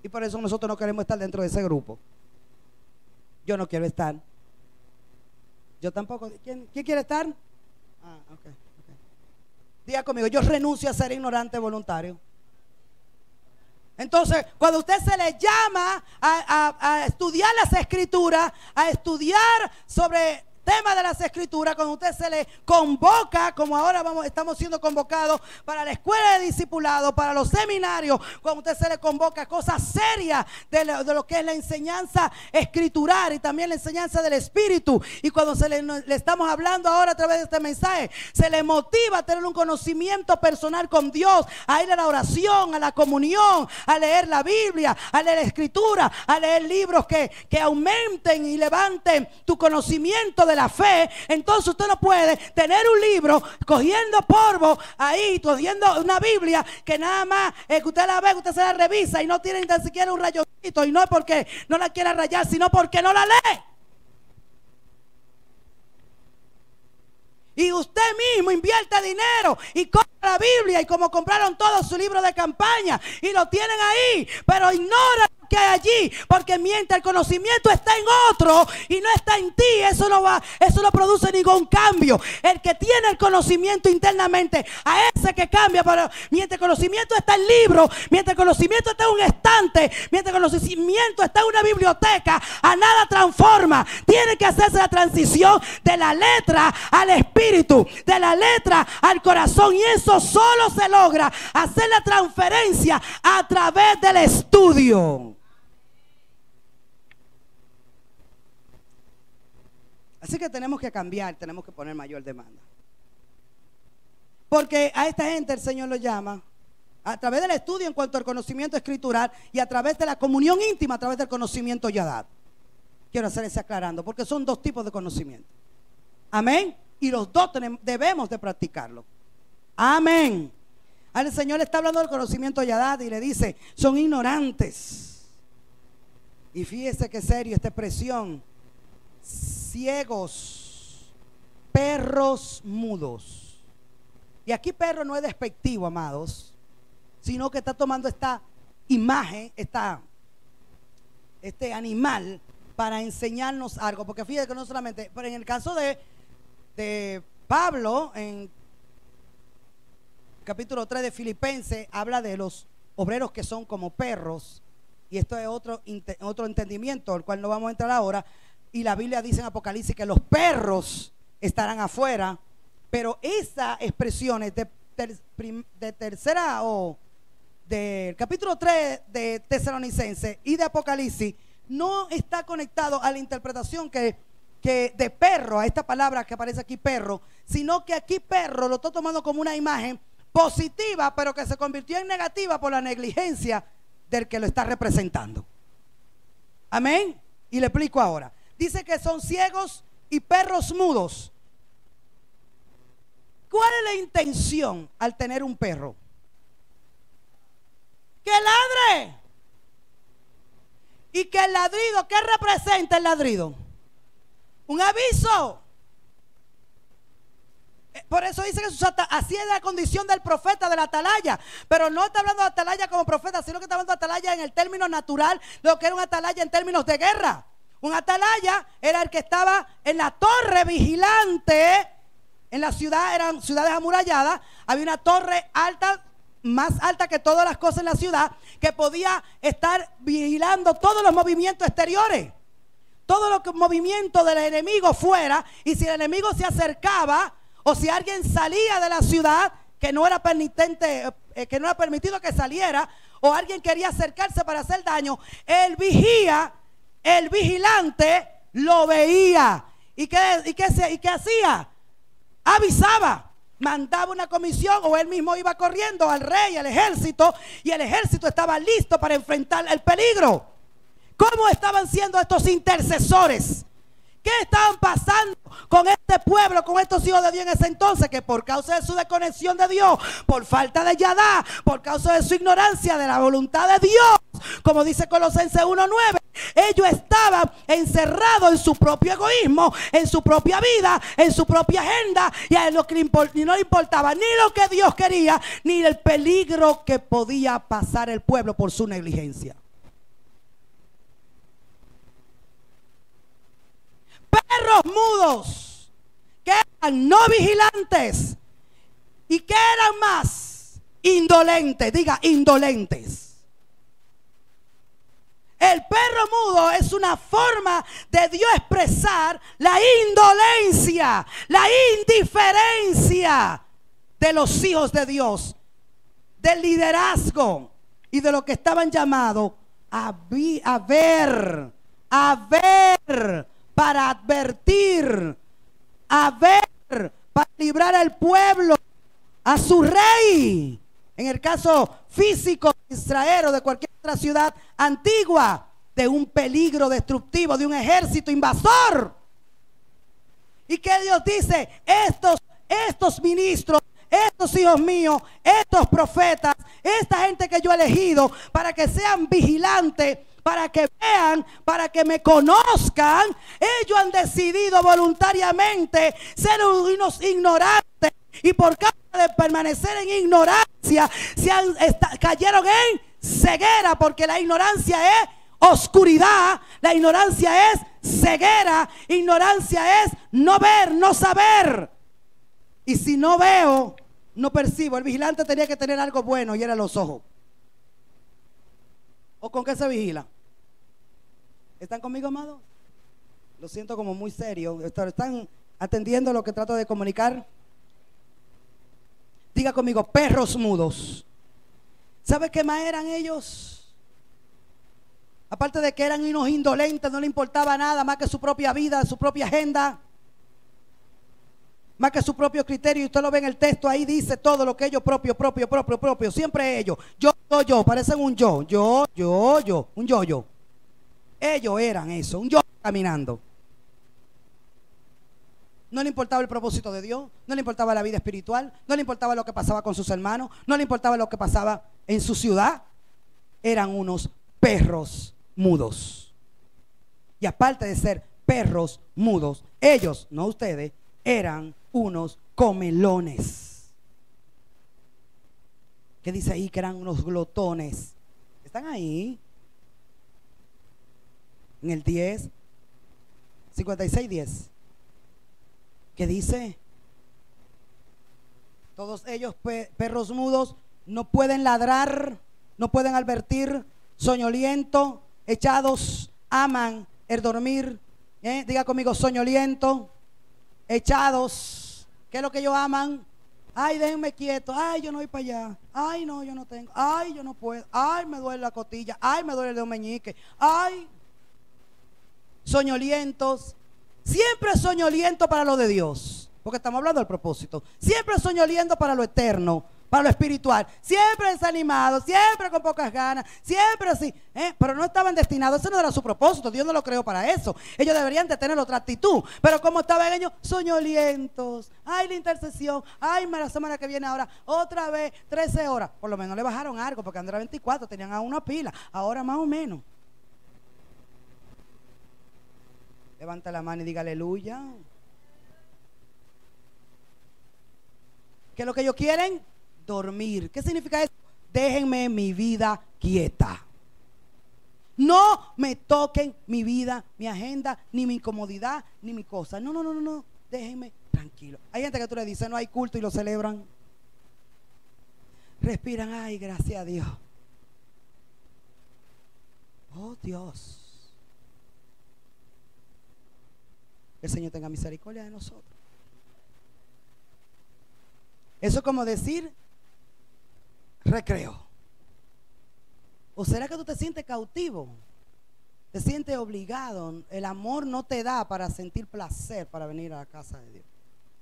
Speaker 1: Y por eso nosotros no queremos estar dentro de ese grupo. Yo no quiero estar. Yo tampoco. ¿Quién quiere estar? Okay. Diga conmigo, yo renuncio a ser ignorante voluntario. Entonces, cuando usted se le llama a estudiar las escrituras, a estudiar sobre temas de las escrituras, cuando usted se le convoca, como ahora estamos siendo convocados para la escuela de discipulado, para los seminarios, cuando usted se le convoca cosas serias de lo que es la enseñanza escritural y también la enseñanza del Espíritu, y cuando le estamos hablando ahora a través de este mensaje, se le motiva a tener un conocimiento personal con Dios, a ir a la oración, a la comunión, a leer la Biblia, a leer la escritura, a leer libros que aumenten y levanten tu conocimiento de la fe. Entonces usted no puede tener un libro cogiendo polvo ahí, cogiendo una Biblia que nada más que usted la ve, usted se la revisa y no tiene ni tan siquiera un rayoncito, y no es porque no la quiera rayar, sino porque no la lee. Y usted mismo invierte dinero y compra la Biblia, y como compraron todos su libro de campaña y lo tienen ahí, pero ignora que hay allí, porque mientras el conocimiento está en otro y no está en ti, eso no produce ningún cambio. El que tiene el conocimiento internamente, a ese que cambia. Pero mientras el conocimiento está en libro, mientras el conocimiento está en un estante, mientras el conocimiento está en una biblioteca, a nada transforma. Tiene que hacerse la transición de la letra al espíritu, de la letra al corazón, y eso solo se logra hacer la transferencia a través del estudio. Así que tenemos que cambiar, tenemos que poner mayor demanda. Porque a esta gente el Señor lo llama a través del estudio en cuanto al conocimiento escritural, y a través de la comunión íntima, a través del conocimiento Yadad. Quiero hacer ese aclarando, porque son dos tipos de conocimiento. Amén. Y los dos debemos de practicarlo. Amén. Al Señor le está hablando del conocimiento Yadad y le dice, son ignorantes. Y fíjese qué serio esta expresión. Ciegos, perros mudos. Y aquí perro no es despectivo, amados, sino que está tomando esta imagen, este animal, para enseñarnos algo. Porque fíjate que no solamente, pero en el caso de Pablo, en capítulo 3 de Filipenses, habla de los obreros que son como perros. Y esto es otro entendimiento, el cual no vamos a entrar ahora. Y la Biblia dice en Apocalipsis que los perros estarán afuera. Pero esa expresión es de tercera o del capítulo 3 de Tesalonicenses y de Apocalipsis, no está conectado a la interpretación que de perro, a esta palabra que aparece aquí perro, sino que aquí perro lo estoy tomando como una imagen positiva, pero que se convirtió en negativa por la negligencia del que lo está representando. Amén. Y le explico ahora. Dice que son ciegos y perros mudos. ¿Cuál es la intención al tener un perro? Que ladre. Y que el ladrido, ¿qué representa el ladrido? Un aviso. Por eso dice que así es la condición del profeta, de la atalaya. Pero no está hablando de atalaya como profeta, sino que está hablando de atalaya en el término natural, lo que era un atalaya en términos de guerra. Un atalaya era el que estaba en la torre vigilante. En la ciudad, eran ciudades amuralladas, había una torre alta, más alta que todas las cosas en la ciudad, que podía estar vigilando todos los movimientos exteriores, todos los movimientos del enemigo fuera. Y si el enemigo se acercaba, o si alguien salía de la ciudad, que no era permitente, que no era permitido que saliera, o alguien quería acercarse para hacer daño, el vigía, el vigilante lo veía. ¿Y qué hacía? Avisaba, mandaba una comisión, o él mismo iba corriendo al rey, al ejército, y el ejército estaba listo para enfrentar el peligro. ¿Cómo estaban siendo estos intercesores? ¿Qué estaban pasando con este pueblo, con estos hijos de Dios en ese entonces? Que por causa de su desconexión de Dios, por falta de Yadá, por causa de su ignorancia de la voluntad de Dios, como dice Colosenses 1:9, ellos estaban encerrados en su propio egoísmo, en su propia vida, en su propia agenda, y a lo que no le importaba ni lo que Dios quería, ni el peligro que podía pasar el pueblo por su negligencia. Perros mudos, que eran no vigilantes y que eran más indolentes. Diga, indolentes. El perro mudo es una forma de Dios expresar la indolencia, la indiferencia de los hijos de Dios, del liderazgo y de lo que estaban llamados a ver, para advertir, a ver, para librar al pueblo, a su rey. En el caso físico de Israel o de cualquier otra ciudad antigua, de un peligro destructivo, de un ejército invasor. ¿Y qué Dios dice? Estos ministros, estos hijos míos, estos profetas, esta gente que yo he elegido para que sean vigilantes, para que vean, para que me conozcan, ellos han decidido voluntariamente ser unos ignorantes, y por causa de permanecer en ignorancia cayeron en ceguera, porque la ignorancia es oscuridad, la ignorancia es ceguera, ignorancia es no ver, no saber. Y si no veo, no percibo. El vigilante tenía que tener algo bueno, y eran los ojos. ¿O con qué se vigila? ¿Están conmigo, amados? Lo siento como muy serio. ¿Están atendiendo lo que trato de comunicar? Diga conmigo, perros mudos. ¿Sabe qué más eran ellos? Aparte de que eran unos indolentes, no le importaba nada más que su propia vida, su propia agenda, más que su propio criterio. Y usted lo ve en el texto, ahí dice todo lo que ellos propio, siempre ellos. Yo, parecen un yo, un yo. Ellos eran eso, un yo caminando. No le importaba el propósito de Dios, no le importaba la vida espiritual, no le importaba lo que pasaba con sus hermanos, no le importaba lo que pasaba en su ciudad. Eran unos perros mudos. Y aparte de ser perros mudos, ellos, no ustedes, eran unos comelones. ¿Qué dice ahí? Que eran unos glotones. ¿Están ahí? En el 10, 56:10. ¿Qué dice? Todos ellos, perros mudos, no pueden ladrar, no pueden advertir, soñoliento, echados, aman el dormir. Diga conmigo, soñoliento, echados. ¿Qué es lo que ellos aman? Ay, déjenme quieto. Ay, yo no voy para allá. Ay, no, yo no tengo. Ay, yo no puedo. Ay, me duele la costilla. Ay, me duele el dedo meñique. Ay, soñolientos. Siempre soñoliento para lo de Dios, porque estamos hablando del propósito. Siempre soñoliento para lo eterno, para lo espiritual. Siempre desanimado, siempre con pocas ganas, siempre así. Pero no estaban destinados, ese no era su propósito. Dios no lo creó para eso. Ellos deberían de tener otra actitud. Pero como estaban ellos soñolientos. Ay, la intercesión. Ay, la semana que viene ahora otra vez 13 horas. Por lo menos le bajaron algo, porque antes era 24, tenían a una pila. Ahora más o menos. Levanta la mano y diga aleluya. ¿Qué es lo que ellos quieren? Dormir. ¿Qué significa eso? Déjenme mi vida quieta. No me toquen mi vida, mi agenda, ni mi incomodidad, ni mi cosa. No, no, no, no, no. Déjenme tranquilo. Hay gente que tú le dices no hay culto y lo celebran. Respiran, ay, gracias a Dios. Oh, Dios. Que el Señor tenga misericordia de nosotros. Eso es como decir recreo. ¿O será que tú te sientes cautivo? Te sientes obligado. El amor no te da para sentir placer para venir a la casa de Dios.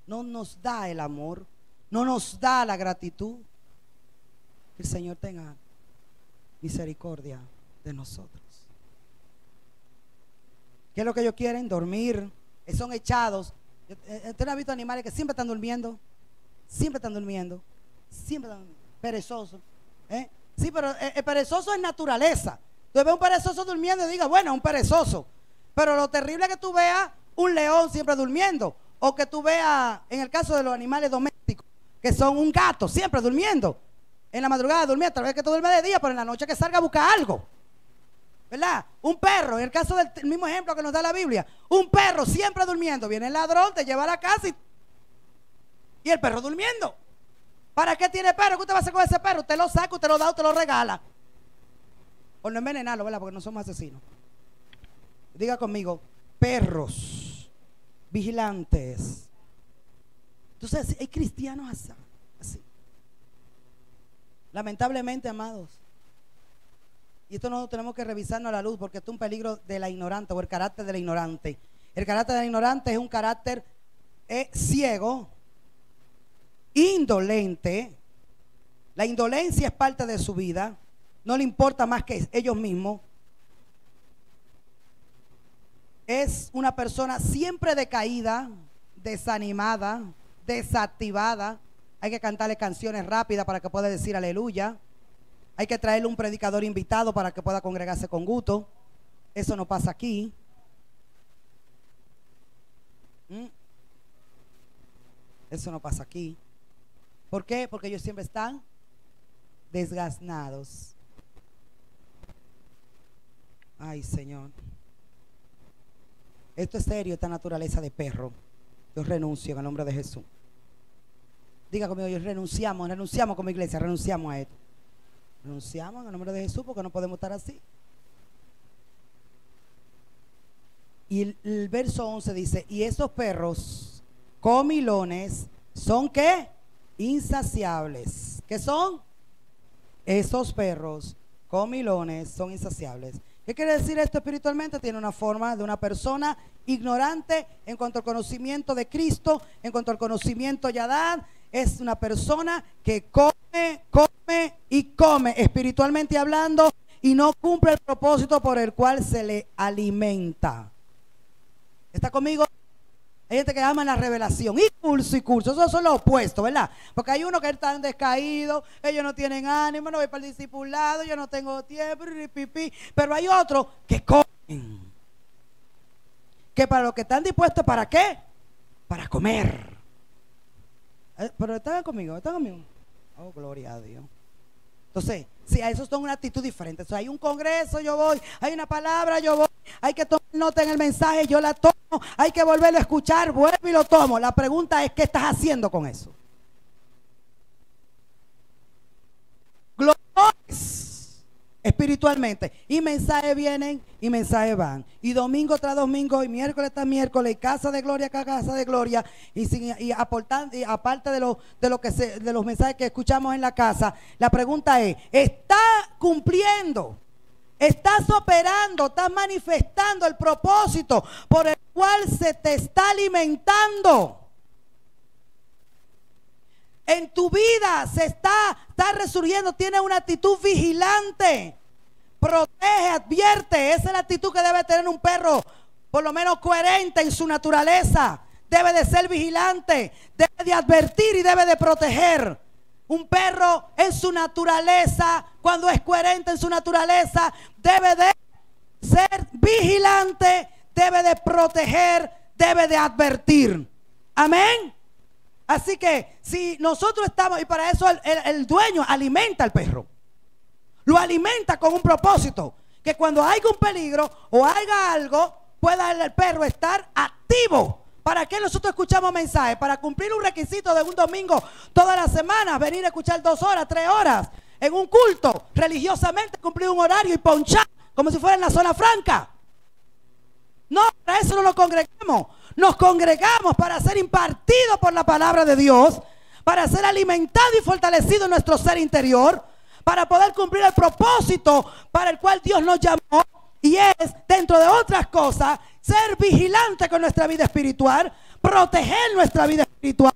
Speaker 1: No nos da el amor. No nos da la gratitud. Que el Señor tenga misericordia de nosotros. ¿Qué es lo que ellos quieren? Dormir. Son echados. ¿Usted no ha visto animales que siempre están durmiendo? Siempre están durmiendo. Siempre están perezosos. Sí, pero el perezoso es naturaleza. Tú ves un perezoso durmiendo y digas, bueno, un perezoso. Pero lo terrible es que tú veas un león siempre durmiendo. O que tú veas, en el caso de los animales domésticos, que son un gato siempre durmiendo. En la madrugada durmiendo, tal vez que tú duermes de día, pero en la noche que salga a buscar algo. ¿Verdad? Un perro, en el caso del mismo ejemplo que nos da la Biblia, un perro siempre durmiendo, viene el ladrón, te lleva a la casa y el perro durmiendo. ¿Para qué tiene perro? ¿Qué usted va a hacer con ese perro? Usted lo saca, usted lo da, usted lo regala. Por no envenenarlo, ¿verdad? Porque no somos asesinos. Diga conmigo, perros vigilantes. Entonces, hay cristianos así. Lamentablemente, amados. Y esto no tenemos que revisarnos a la luz, porque esto es un peligro de la ignorante, o el carácter de la ignorante. El carácter de la ignorante es un carácter ciego, indolente. La indolencia es parte de su vida. No le importa más que ellos mismos. Es una persona siempre decaída, desanimada, desactivada. Hay que cantarle canciones rápidas para que pueda decir aleluya. Hay que traerle un predicador invitado para que pueda congregarse con gusto. Eso no pasa aquí. Eso no pasa aquí. ¿Por qué? Porque ellos siempre están desgaznados. Ay, Señor. Esto es serio, esta naturaleza de perro. Yo renuncio en el nombre de Jesús. Diga conmigo, yo renunciamos como iglesia, renunciamos a esto. Renunciamos en el nombre de Jesús porque no podemos estar así. Y el verso 11 dice, y esos perros comilones son ¿qué? Insaciables. ¿Qué son? Esos perros comilones son insaciables. ¿Qué quiere decir esto espiritualmente? Tiene una forma de una persona ignorante en cuanto al conocimiento de Cristo, en cuanto al conocimiento de Adán. Es una persona que come y come espiritualmente hablando y no cumple el propósito por el cual se le alimenta. ¿Está conmigo? Hay gente que ama la revelación. Y curso. Esos son los opuestos, ¿verdad? Porque hay unos que están descaídos, ellos no tienen ánimo, no voy para el discipulado, yo no tengo tiempo, pero hay otros que comen. Que para los que están dispuestos, ¿para qué? Para comer. Pero están conmigo. Oh, gloria a Dios. Entonces, si a esos son una actitud diferente. Entonces, hay un congreso, yo voy. Hay una palabra, yo voy. Hay que tomar nota en el mensaje, yo la tomo. Hay que volverlo a escuchar, vuelvo y lo tomo. La pregunta es, ¿qué estás haciendo con eso? Glorias espiritualmente. Y mensajes vienen y mensajes van. Y domingo tras domingo, y miércoles tras miércoles, y casa de gloria tras casa de gloria. Y aparte de los mensajes que escuchamos en la casa, la pregunta es, ¿está cumpliendo? ¿Estás operando? ¿Estás manifestando el propósito por el cual se te está alimentando? En tu vida se está resurgiendo, tienes una actitud vigilante. Protege, advierte. Esa es la actitud que debe tener un perro, por lo menos coherente en su naturaleza. Debe de ser vigilante, debe de advertir y debe de proteger. Un perro en su naturaleza, cuando es coherente en su naturaleza, debe de ser vigilante, debe de proteger, debe de advertir. Amén. Así que si nosotros estamos, y para eso el dueño alimenta al perro, lo alimenta con un propósito, que cuando haya un peligro o haya algo, pueda el perro estar activo. ¿Para qué nosotros escuchamos mensajes? Para cumplir un requisito de un domingo toda la semana, venir a escuchar 2 horas, 3 horas en un culto, religiosamente cumplir un horario y ponchar como si fuera en la zona franca. No, para eso no nos congregamos. Nos congregamos para ser impartidos por la palabra de Dios, para ser alimentados y fortalecidos en nuestro ser interior, para poder cumplir el propósito para el cual Dios nos llamó, y es, dentro de otras cosas, ser vigilante con nuestra vida espiritual, proteger nuestra vida espiritual,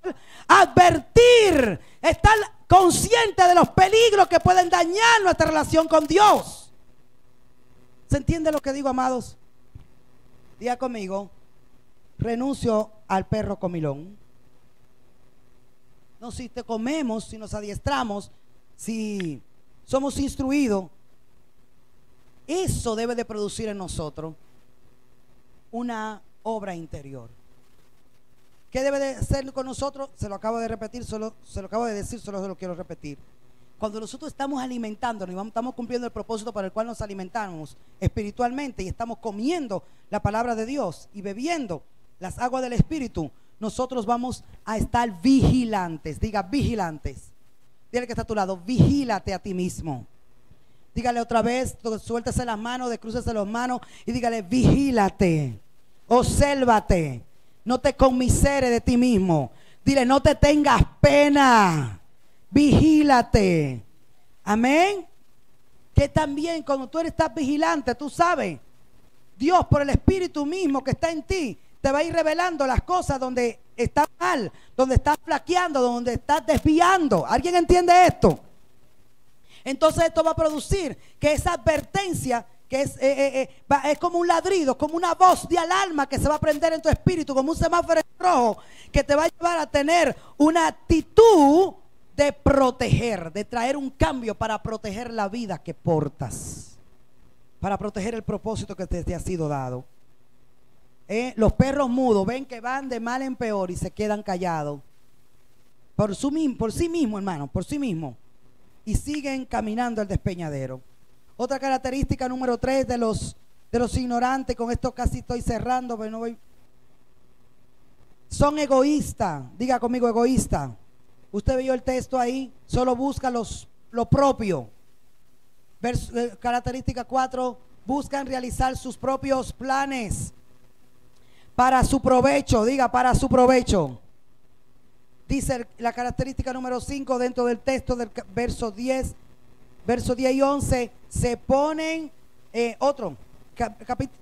Speaker 1: advertir, estar consciente de los peligros que pueden dañar nuestra relación con Dios. ¿Se entiende lo que digo, amados? Diga conmigo: renuncio al perro comilón. No, si te comemos, si nos adiestramos, si somos instruidos, eso debe de producir en nosotros una obra interior. ¿Qué debe de hacer con nosotros? Se lo acabo de repetir, se lo acabo de decir, solo se lo quiero repetir. Cuando nosotros estamos alimentándonos y estamos cumpliendo el propósito para el cual nos alimentamos espiritualmente, y estamos comiendo la palabra de Dios y bebiendo las aguas del Espíritu, nosotros vamos a estar vigilantes. Diga, vigilantes. Dile que está a tu lado: vigílate a ti mismo. Dígale otra vez, suéltese las manos, descrúcese las manos y dígale: vigílate, obsérvate, no te conmiseres de ti mismo. Dile: no te tengas pena, vigílate. Amén. Que también cuando tú estás vigilante, tú sabes, Dios por el Espíritu mismo que está en ti te va a ir revelando las cosas donde estás mal, donde estás flaqueando, donde estás desviando. ¿Alguien entiende esto? Entonces esto va a producir que esa advertencia, que es como un ladrido, como una voz de alarma que se va a prender en tu espíritu, como un semáforo rojo, que te va a llevar a tener una actitud de proteger, de traer un cambio para proteger la vida que portas, para proteger el propósito que te ha sido dado. Los perros mudos ven que van de mal en peor y se quedan callados por sí mismo, hermano, por sí mismo, y siguen caminando el despeñadero. Otra característica número 3 de los ignorantes, con esto casi estoy cerrando, pero no voy. Son egoístas. Diga conmigo: egoísta. Usted vio el texto ahí, solo busca lo propio. Característica 4, buscan realizar sus propios planes para su provecho. Diga: para su provecho. Dice la característica número 5 dentro del texto del verso 10 y 11, se ponen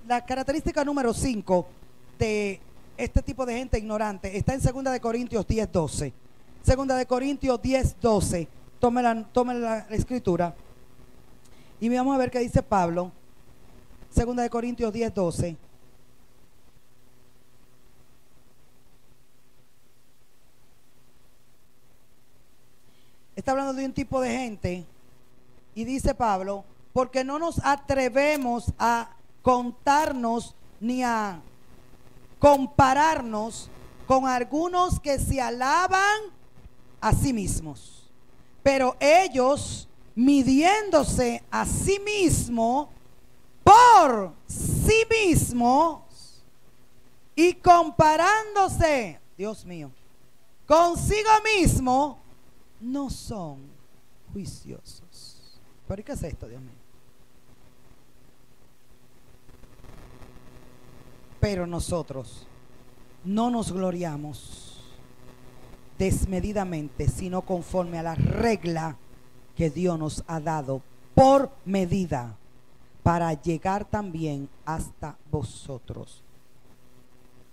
Speaker 1: la característica número 5 de este tipo de gente ignorante está en 2 de Corintios 10:12. 2 de Corintios 10:12. Tome la escritura y vamos a ver qué dice Pablo. 2 de Corintios 10:12. está hablando de un tipo de gente. Y dice Pablo, porque no nos atrevemos a contarnos ni a compararnos con algunos que se alaban a sí mismos. Pero ellos, midiéndose a sí mismos, por sí mismos y comparándose, Dios mío, consigo mismo, no son juiciosos. ¿Pero qué es esto, Dios mío? Pero nosotros no nos gloriamos desmedidamente, sino conforme a la regla que Dios nos ha dado por medida, para llegar también hasta vosotros.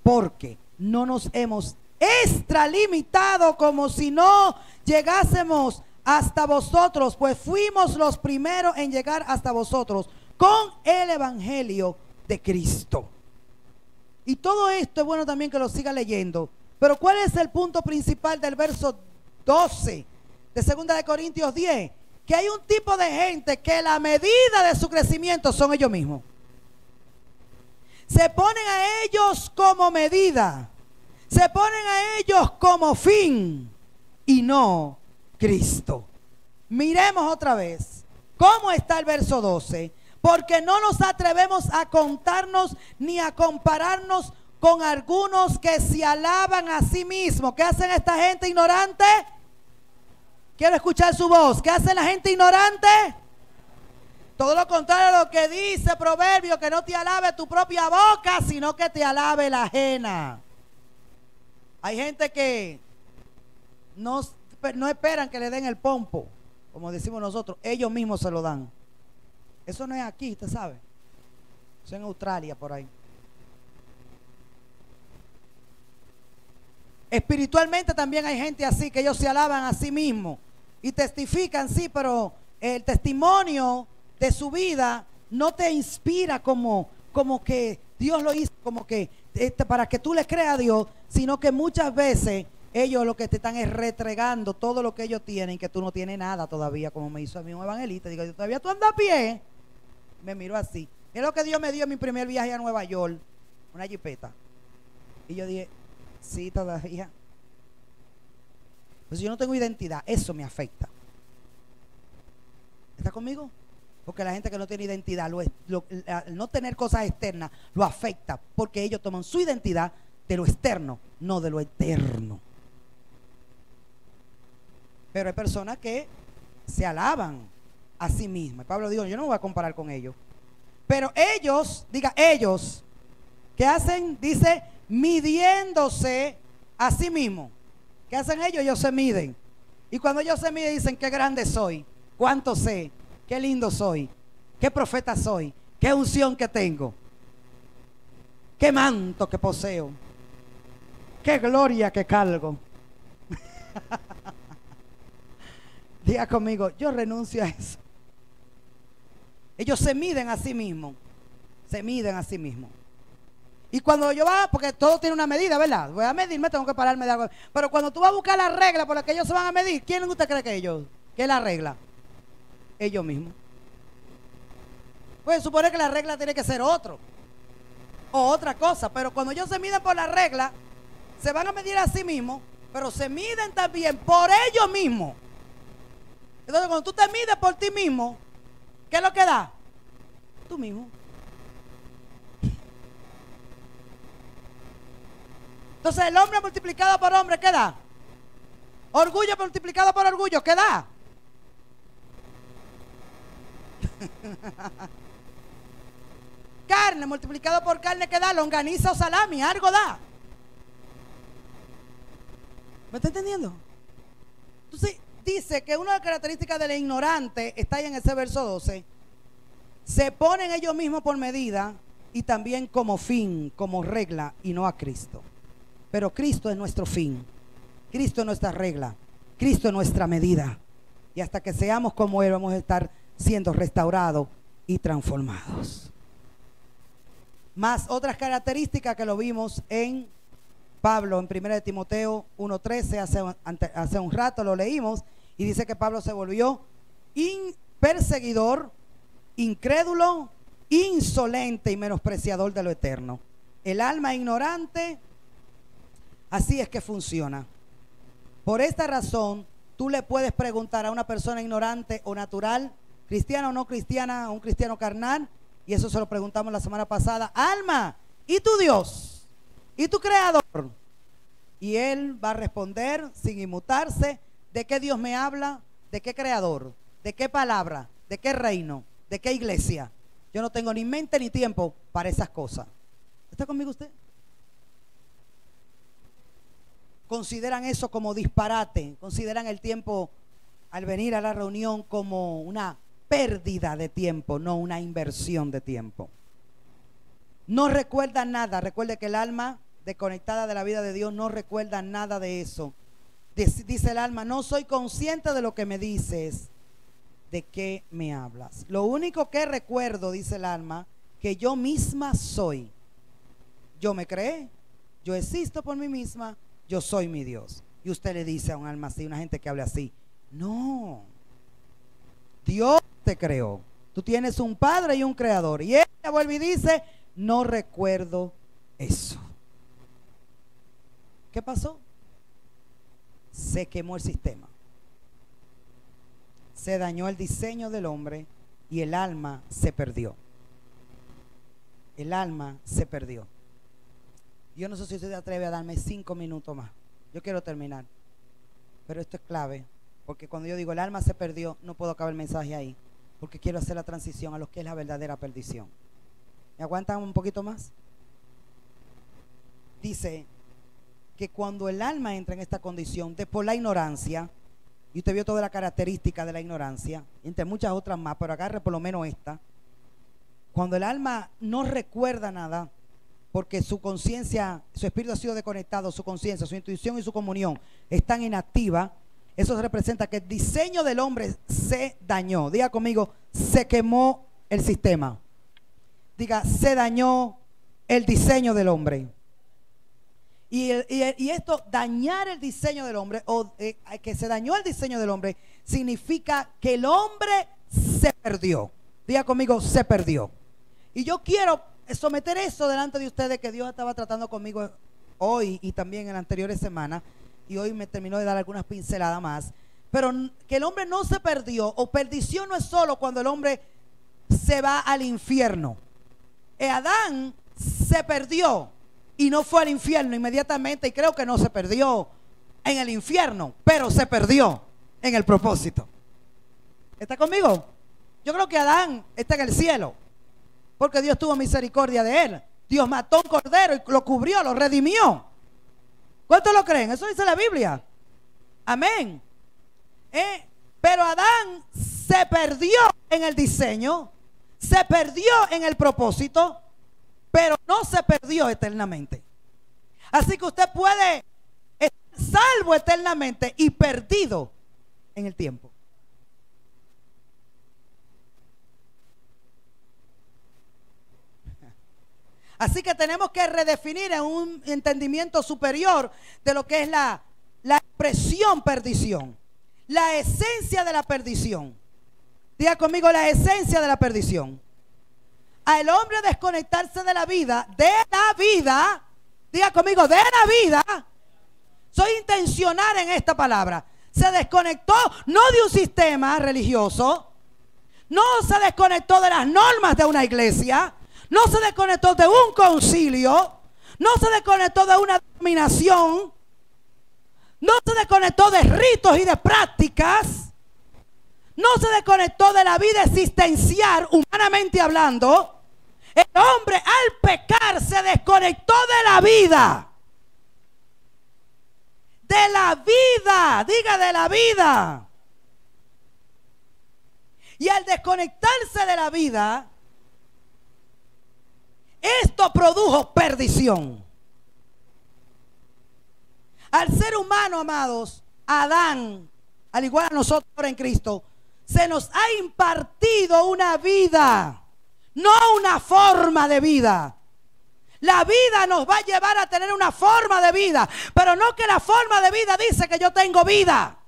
Speaker 1: Porque no nos hemos extralimitado como si no llegásemos hasta vosotros, pues fuimos los primeros en llegar hasta vosotros con el evangelio de Cristo. Y todo esto es bueno también que lo siga leyendo. Pero ¿cuál es el punto principal del verso 12 de 2 de Corintios 10? Que hay un tipo de gente que la medida de su crecimiento son ellos mismos. Se ponen a ellos como medida, se ponen a ellos como fin y no Cristo. Miremos otra vez cómo está el verso 12. Porque no nos atrevemos a contarnos ni a compararnos con algunos que se alaban a sí mismos. ¿Qué hacen esta gente ignorante? Quiero escuchar su voz. ¿Qué hace la gente ignorante? Todo lo contrario a lo que dice Proverbio, que no te alabe tu propia boca, sino que te alabe la ajena. Hay gente que no esperan que le den el pompo, como decimos nosotros, ellos mismos se lo dan. Eso no es aquí, usted sabe. Eso es en Australia, por ahí. Espiritualmente también hay gente así, que ellos se alaban a sí mismos y testifican, sí, pero el testimonio de su vida no te inspira como que Dios lo hizo, como que para que tú le creas a Dios, sino que muchas veces ellos lo que te están es retregando todo lo que ellos tienen, que tú no tienes nada todavía, como me hizo a mí un evangelista. Digo, ¿todavía tú andas a pie? Me miró así. Es lo que Dios me dio en mi primer viaje a Nueva York, una jipeta. Y yo dije, sí, todavía. Pues yo no tengo identidad, eso me afecta. ¿Está conmigo? Porque la gente que no tiene identidad, al no tener cosas externas, lo afecta, porque ellos toman su identidad de lo externo, no de lo eterno. Pero hay personas que se alaban a sí mismas. Pablo dijo, yo no me voy a comparar con ellos. Pero ellos, diga ellos, ¿qué hacen? Dice, midiéndose a sí mismos. ¿Qué hacen ellos? Ellos se miden. Y cuando ellos se miden dicen, qué grande soy, cuánto sé, qué lindo soy, qué profeta soy, qué unción que tengo, qué manto que poseo, qué gloria que cargo. Diga conmigo, yo renuncio a eso. Ellos se miden a sí mismos. Se miden a sí mismos. Y cuando yo va, porque todo tiene una medida, ¿verdad? Voy a medirme, tengo que pararme de algo. Pero cuando tú vas a buscar la regla por la que ellos se van a medir, ¿quién usted cree que ellos? ¿Qué es la regla? Ellos mismos. Pues supone que la regla tiene que ser otro. O otra cosa. Pero cuando ellos se miden por la regla, se van a medir a sí mismos, pero se miden también por ellos mismos. Entonces cuando tú te mides por ti mismo, ¿qué es lo que da? Tú mismo. Entonces el hombre multiplicado por hombre, ¿qué da? Orgullo multiplicado por orgullo, ¿qué da? Carne multiplicado por carne, ¿qué da? Longaniza o salami, algo da. ¿Me está entendiendo? Entonces dice que una de las características del ignorante está ahí en ese verso 12. Se ponen ellos mismos por medida y también como fin, como regla, y no a Cristo. Pero Cristo es nuestro fin, Cristo es nuestra regla, Cristo es nuestra medida. Y hasta que seamos como Él, vamos a estar siendo restaurados y transformados. Más otras características que lo vimos en Pablo en 1 de Timoteo 1:13, hace un rato lo leímos. Y dice que Pablo se volvió perseguidor, incrédulo, insolente y menospreciador de lo eterno. El alma ignorante, así es que funciona. Por esta razón, tú le puedes preguntar a una persona ignorante o natural, cristiana o no cristiana, a un cristiano carnal, y eso se lo preguntamos la semana pasada: alma, ¿y tu Dios? ¿Y tu creador? Y él va a responder sin inmutarse: ¿de qué Dios me habla? ¿De qué creador? ¿De qué palabra? ¿De qué reino? ¿De qué iglesia? Yo no tengo ni mente ni tiempo para esas cosas. ¿Está conmigo usted? Consideran eso como disparate, consideran el tiempo al venir a la reunión como una pérdida de tiempo, no una inversión de tiempo. No recuerdan nada. Recuerde que el alma desconectada de la vida de Dios no recuerda nada de eso. Dice el alma: no soy consciente de lo que me dices, ¿de qué me hablas? Lo único que recuerdo, dice el alma, que yo misma soy. Yo me creé, yo existo por mí misma, yo soy mi Dios. Y usted le dice a un alma así, una gente que habla así: no, Dios te creó. Tú tienes un padre y un creador. Y ella vuelve y dice: no recuerdo eso. ¿Qué pasó? Se quemó el sistema. Se dañó el diseño del hombre y el alma se perdió. El alma se perdió. Yo no sé si usted se atreve a darme 5 minutos más. Yo quiero terminar. Pero esto es clave, porque cuando yo digo el alma se perdió, no puedo acabar el mensaje ahí, porque quiero hacer la transición a lo que es la verdadera perdición. ¿Me aguantan un poquito más? Dice que cuando el alma entra en esta condición de por la ignorancia, y usted vio toda la característica de la ignorancia, entre muchas otras más, pero agarre por lo menos esta. Cuando el alma no recuerda nada, porque su conciencia, su espíritu ha sido desconectado, su conciencia, su intuición y su comunión están inactivas, eso representa que el diseño del hombre se dañó. Diga conmigo: se quemó el sistema. Diga: se dañó el diseño del hombre. Y esto, dañar el diseño del hombre, o que se dañó el diseño del hombre, significa que el hombre se perdió. Diga conmigo: se perdió. Y yo quiero someter eso delante de ustedes, que Dios estaba tratando conmigo hoy y también en las anteriores semanas, y hoy me terminó de dar algunas pinceladas más. Pero que el hombre no se perdió, o perdición no es solo cuando el hombre se va al infierno. Adán se perdió y no fue al infierno inmediatamente, y creo que no se perdió en el infierno, pero se perdió en el propósito. ¿Está conmigo? Yo creo que Adán está en el cielo, porque Dios tuvo misericordia de él. Dios mató un cordero y lo cubrió, lo redimió. ¿Cuántos lo creen? Eso dice la Biblia. Amén. Pero Adán se perdió en el diseño, se perdió en el propósito, pero no se perdió eternamente. Así que usted puede estar salvo eternamente y perdido en el tiempo. Así que tenemos que redefinir en un entendimiento superior de lo que es la expresión perdición, la esencia de la perdición. Diga conmigo: la esencia de la perdición. Al hombre desconectarse de la vida, diga conmigo: de la vida. Soy intencional en esta palabra. Se desconectó no de un sistema religioso, no se desconectó de las normas de una iglesia, no se desconectó de un concilio, no se desconectó de una denominación, no se desconectó de ritos y de prácticas, no se desconectó de la vida existencial, humanamente hablando. El hombre al pecar se desconectó de la vida. De la vida, diga: de la vida. Y al desconectarse de la vida, esto produjo perdición. Al ser humano, amados, Adán, al igual a nosotros ahora en Cristo, se nos ha impartido una vida, no una forma de vida. La vida nos va a llevar a tener una forma de vida, pero no que la forma de vida dice que yo tengo vida.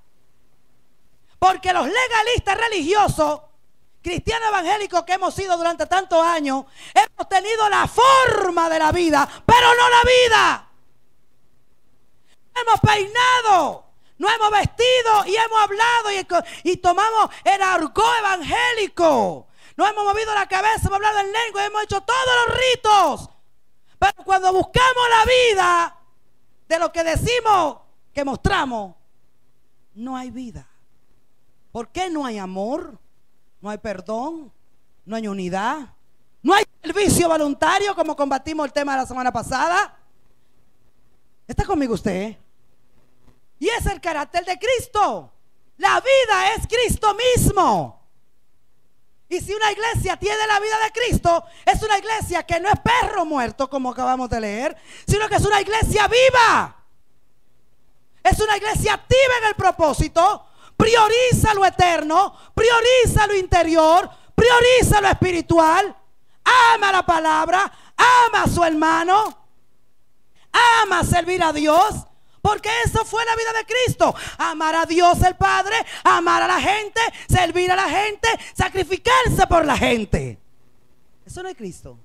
Speaker 1: Porque los legalistas religiosos, cristianos evangélicos que hemos sido durante tantos años, hemos tenido la forma de la vida, pero no la vida. Hemos peinado, no hemos vestido y hemos hablado y tomamos el argot evangélico. No hemos movido la cabeza, hemos hablado en lengua, hemos hecho todos los ritos. Pero cuando buscamos la vida de lo que decimos que mostramos, no hay vida. ¿Por qué no hay amor? No hay perdón, no hay unidad, no hay servicio voluntario como combatimos el tema de la semana pasada. ¿Está conmigo usted? Y es el carácter de Cristo. La vida es Cristo mismo. Y si una iglesia tiene la vida de Cristo, es una iglesia que no es perro muerto como acabamos de leer, sino que es una iglesia viva. Es una iglesia activa en el propósito. Prioriza lo eterno, prioriza lo interior, prioriza lo espiritual, ama la palabra, ama a su hermano, ama servir a Dios, porque eso fue la vida de Cristo: amar a Dios el Padre, amar a la gente, servir a la gente, sacrificarse por la gente. Eso no es Cristo.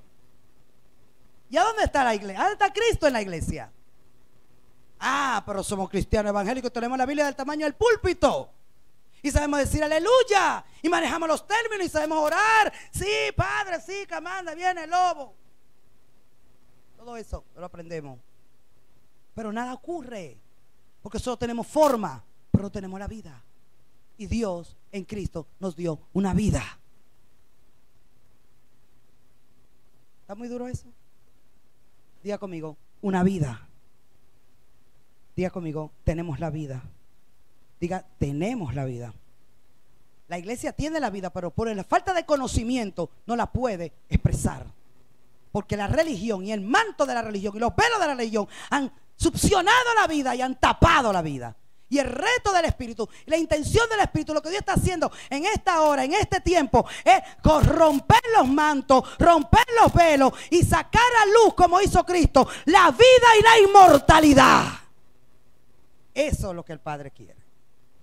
Speaker 1: ¿Y a dónde está la iglesia? ¿Dónde está Cristo en la iglesia? Ah, pero somos cristianos evangélicos, tenemos la Biblia del tamaño del púlpito y sabemos decir aleluya y manejamos los términos y sabemos orar. Sí, Padre, sí, que manda, viene el lobo. Todo eso lo aprendemos, pero nada ocurre porque solo tenemos forma, pero no tenemos la vida. Y Dios en Cristo nos dio una vida. ¿Está muy duro eso? Diga conmigo, una vida. Diga conmigo, tenemos la vida. Diga, tenemos la vida. La iglesia tiene la vida, pero por la falta de conocimiento no la puede expresar. Porque la religión y el manto de la religión y los velos de la religión han succionado la vida y han tapado la vida. Y el reto del Espíritu, la intención del Espíritu, lo que Dios está haciendo en esta hora, en este tiempo, es romper los mantos, romper los velos y sacar a luz, como hizo Cristo, la vida y la inmortalidad. Eso es lo que el Padre quiere.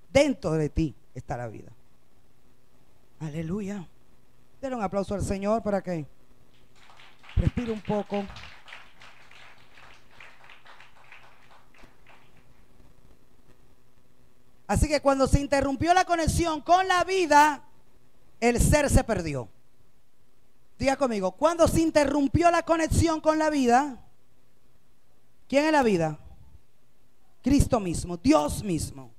Speaker 1: Dentro de ti está la vida. Aleluya. Denle un aplauso al Señor para que respire un poco. Así que cuando se interrumpió la conexión con la vida, el ser se perdió. Diga conmigo, cuando se interrumpió la conexión con la vida, ¿quién es la vida? Cristo mismo, Dios mismo.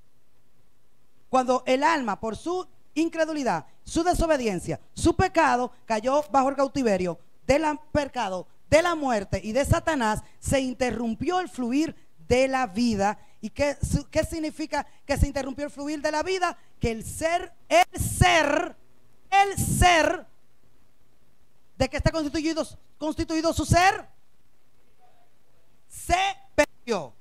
Speaker 1: Cuando el alma, por su incredulidad, su desobediencia, su pecado, cayó bajo el cautiverio del pecado, de la muerte y de Satanás, se interrumpió el fluir de la vida. ¿Y qué significa que se interrumpió el fluir de la vida? Que el ser, ¿de qué está constituido su ser? Se perdió.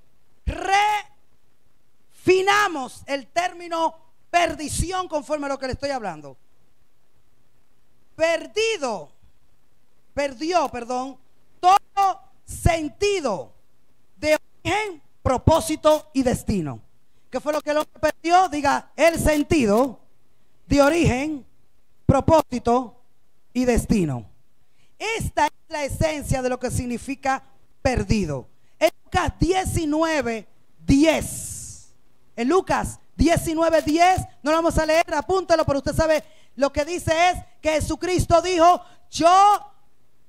Speaker 1: Refinamos el término perdición conforme a lo que le estoy hablando. Perdió, todo sentido de origen, propósito y destino. ¿Qué fue lo que el hombre perdió? Diga, el sentido de origen, propósito y destino. Esta es la esencia de lo que significa perdido. En Lucas 19:10. En Lucas 19:10, no lo vamos a leer, apúntalo, pero usted sabe lo que dice es que Jesucristo dijo: yo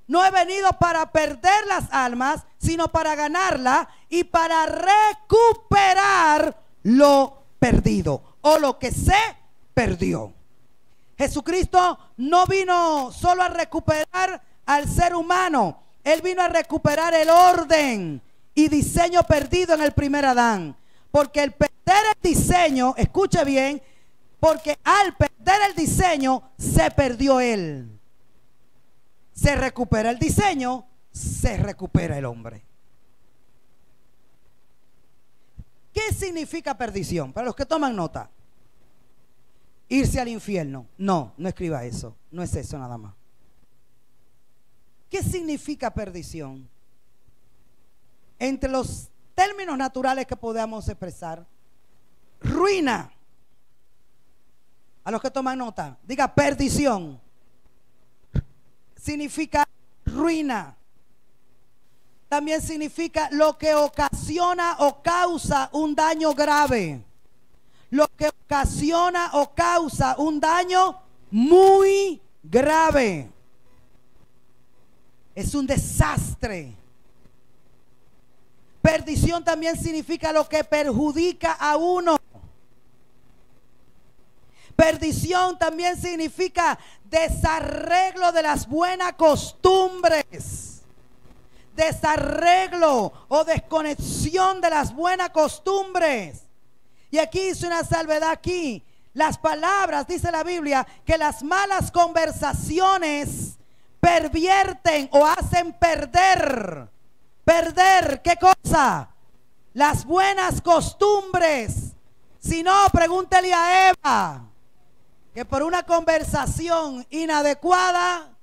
Speaker 1: no he venido para perder las almas, sino para ganarla y para recuperar lo perdido o lo que se perdió. Jesucristo no vino solo a recuperar al ser humano, Él vino a recuperar el orden y diseño perdido en el primer Adán. Porque el perder el diseño, escuche bien, porque al perder el diseño se perdió Él. Se recupera el diseño, se recupera el hombre. ¿Qué significa perdición? Para los que toman nota. Irse al infierno. No, no escriba eso. No es eso nada más. ¿Qué significa perdición? Entre los términos naturales que podamos expresar: ruina, A los que toman nota, diga perdición. Significa ruina. También significa lo que ocasiona o causa un daño grave. Lo que ocasiona o causa un daño muy grave. Es un desastre. Perdición también significa lo que perjudica a uno. Perdición también significa desarreglo de las buenas costumbres. Desarreglo o desconexión de las buenas costumbres. Y aquí hice una salvedad aquí. Las palabras, dice la Biblia, que las malas conversaciones pervierten o hacen perder. ¿Perder qué cosa? Las buenas costumbres. Si no, pregúntele a Eva, que por una conversación inadecuada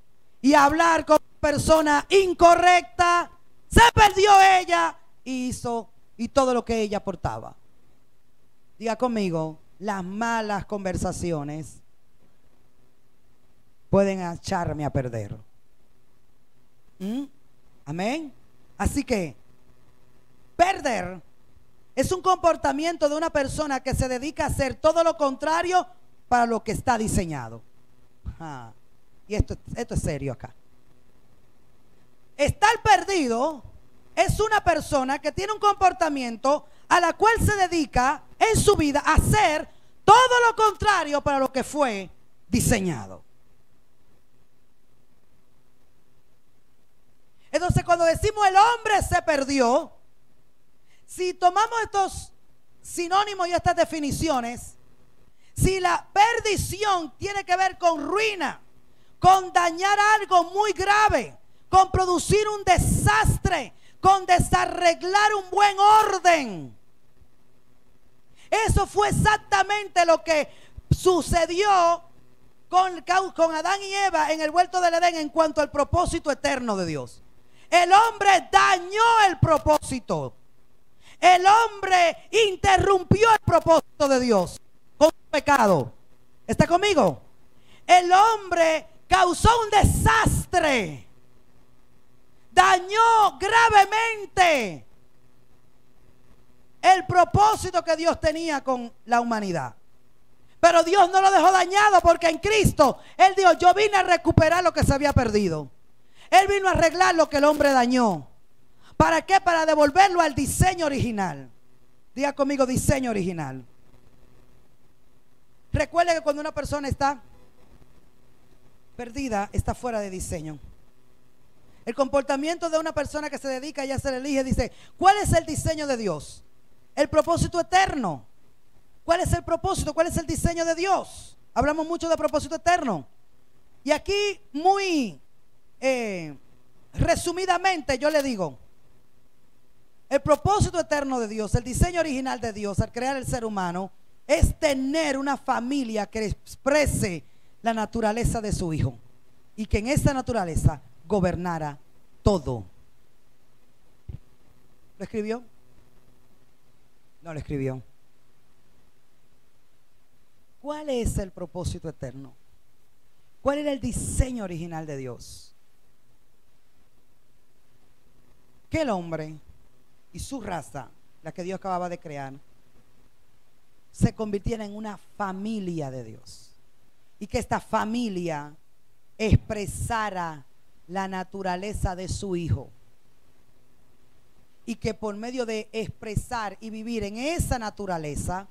Speaker 1: y hablar con persona incorrecta, se perdió ella y hizo y todo lo que ella aportaba. Diga conmigo, las malas conversaciones pueden echarme a perder. Amén. Así que perder es un comportamiento de una persona que se dedica a hacer todo lo contrario para lo que está diseñado. Y esto es serio acá. Estar perdido es una persona que tiene un comportamiento a la cual se dedica en su vida a hacer todo lo contrario para lo que fue diseñado. Entonces, cuando decimos el hombre se perdió, si tomamos estos sinónimos y estas definiciones, si la perdición tiene que ver con ruina, con dañar algo muy grave, con producir un desastre, con desarreglar un buen orden. Eso fue exactamente lo que sucedió con Adán y Eva en el huerto del Edén en cuanto al propósito eterno de Dios. El hombre dañó el propósito. El hombre interrumpió el propósito de Dios con su pecado. ¿Está conmigo? El hombre causó un desastre. Dañó gravemente el propósito que Dios tenía con la humanidad. Pero Dios no lo dejó dañado, porque en Cristo Él dijo: yo vine a recuperar lo que se había perdido. Él vino a arreglar lo que el hombre dañó. ¿Para qué? Para devolverlo al diseño original. Diga conmigo, diseño original. Recuerde que cuando una persona está perdida, está fuera de diseño. El comportamiento de una persona que se dedica y ya se le elige, dice: ¿cuál es el diseño de Dios? El propósito eterno. ¿Cuál es el propósito? ¿Cuál es el diseño de Dios? Hablamos mucho de propósito eterno. Y aquí muy resumidamente yo le digo: el propósito eterno de Dios, el diseño original de Dios al crear el ser humano, es tener una familia que exprese la naturaleza de su Hijo, y que en esa naturaleza gobernara todo. ¿Lo escribió? No lo escribió. ¿Cuál es el propósito eterno? ¿Cuál era el diseño original de Dios? Que el hombre y su raza, la que Dios acababa de crear, se convirtiera en una familia de Dios, y que esta familia expresara la naturaleza de su Hijo, y que por medio de expresar y vivir en esa naturaleza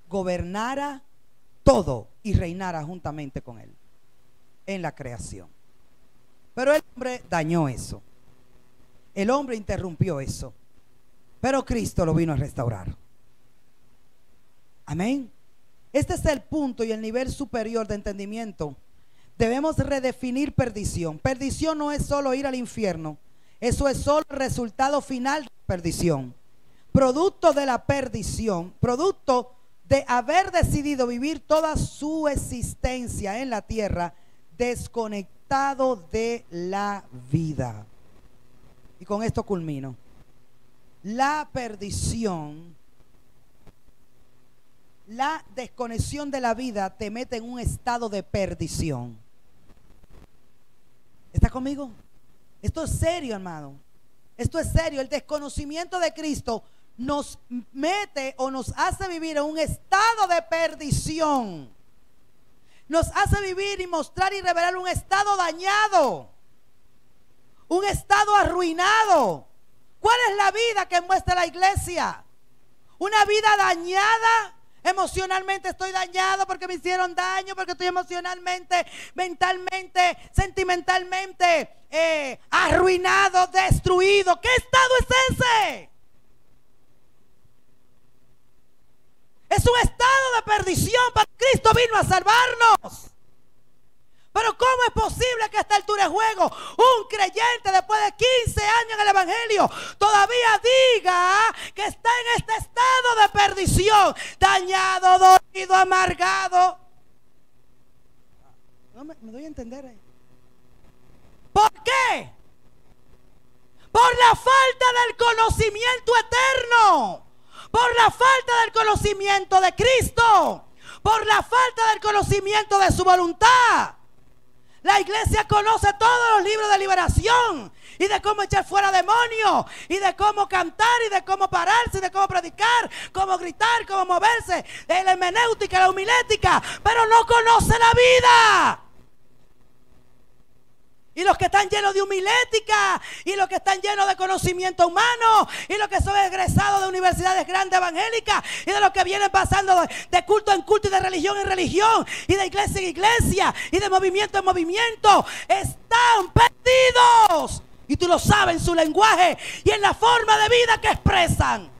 Speaker 1: gobernara todo y reinara juntamente con Él en la creación. Pero el hombre dañó eso. El hombre interrumpió eso. Pero Cristo lo vino a restaurar. Amén. Este es el punto y el nivel superior de entendimiento. Debemos redefinir perdición. Perdición no es solo ir al infierno. Eso es solo el resultado final de la perdición. Producto de la perdición, producto de haber decidido vivir toda su existencia en la tierra desconectado de la vida. Y con esto culmino. La perdición la desconexión de la vida te mete en un estado de perdición. ¿Está conmigo? Esto es serio, hermano. Esto es serio. El desconocimiento de Cristo nos mete o nos hace vivir en un estado de perdición. Nos hace vivir y mostrar y revelar un estado dañado, un estado arruinado. ¿Cuál es la vida que muestra la iglesia? Una vida dañada. Emocionalmente estoy dañado porque me hicieron daño, porque estoy emocionalmente, mentalmente, sentimentalmente arruinado, destruido. ¿Qué estado es ese? Es un estado de perdición. Para Cristo vino a salvarnos. Pero ¿cómo es posible que a esta altura de juego un creyente después de 15 años en el evangelio todavía diga que está en este estado de perdición, dañado, dolido, amargado? No me doy a entender. ¿Por qué? Por la falta del conocimiento eterno, por la falta del conocimiento de Cristo, por la falta del conocimiento de su voluntad. La iglesia conoce todos los libros de liberación y de cómo echar fuera demonios y de cómo cantar y de cómo pararse y de cómo predicar, cómo gritar, cómo moverse, de la hermenéutica, la homilética, pero no conoce la vida. Y los que están llenos de homilética y los que están llenos de conocimiento humano y los que son egresados de universidades grandes evangélicas y de los que vienen pasando de culto en culto y de religión en religión y de iglesia en iglesia y de movimiento en movimiento, están perdidos. Y tú lo sabes en su lenguaje y en la forma de vida que expresan.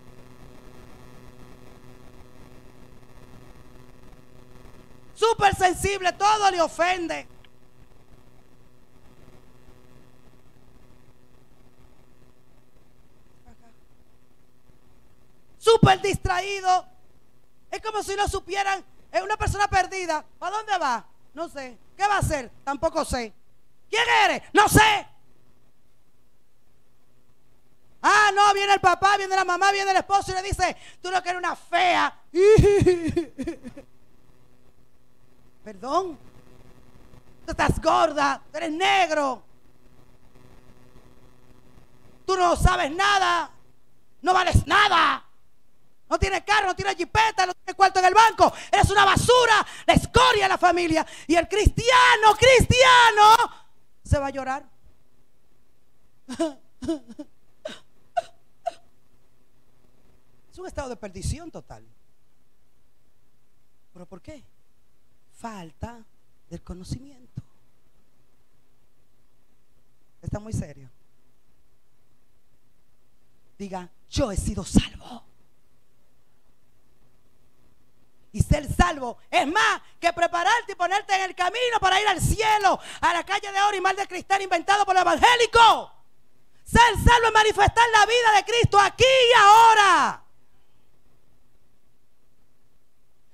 Speaker 1: Súper sensible, todo le ofende. Súper distraído. Es como si no supieran. Es una persona perdida. ¿Para dónde va? No sé. ¿Qué va a hacer? Tampoco sé. ¿Quién eres? No sé. Ah, no, viene el papá, viene la mamá, viene el esposo y le dice: tú no que eres una fea. Perdón. Tú estás gorda, tú eres negro. Tú no sabes nada. No vales nada. No tienes carro, no tienes jipeta, no tienes cuarto en el banco. Eres una basura, la escoria de la familia. Y el cristiano se va a llorar. Es un estado de perdición total. ¿Pero por qué? Falta del conocimiento. Está muy serio. Diga: yo he sido salvo. Y ser salvo es más que prepararte y ponerte en el camino para ir al cielo, a la calle de oro y mar de cristal inventado por el evangélico. Ser salvo es manifestar la vida de Cristo aquí y ahora.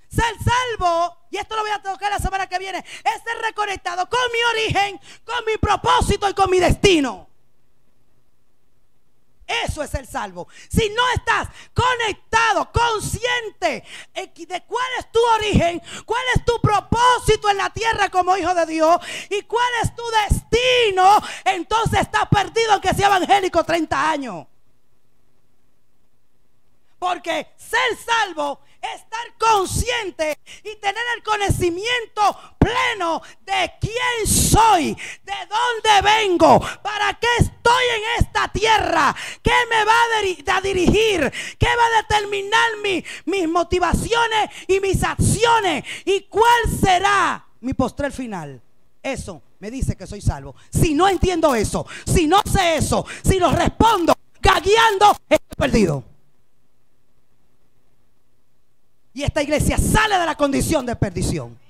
Speaker 1: Ser salvo, y esto lo voy a tocar la semana que viene, es ser reconectado con mi origen, con mi propósito y con mi destino. Eso es el salvo. Si no estás conectado, consciente de cuál es tu origen, cuál es tu propósito en la tierra como hijo de Dios y cuál es tu destino, entonces estás perdido aunque sea evangélico 30 años. Porque ser salvo es estar consciente y tener el conocimiento pleno de quién soy, de dónde vengo, para qué estoy en esta tierra, qué me va a dirigir, qué va a determinar mis motivaciones y mis acciones y cuál será mi postrer final. Eso me dice que soy salvo. Si no entiendo eso, si no sé eso, si lo respondo gagueando, estoy perdido. Y esta iglesia sale de la condición de perdición.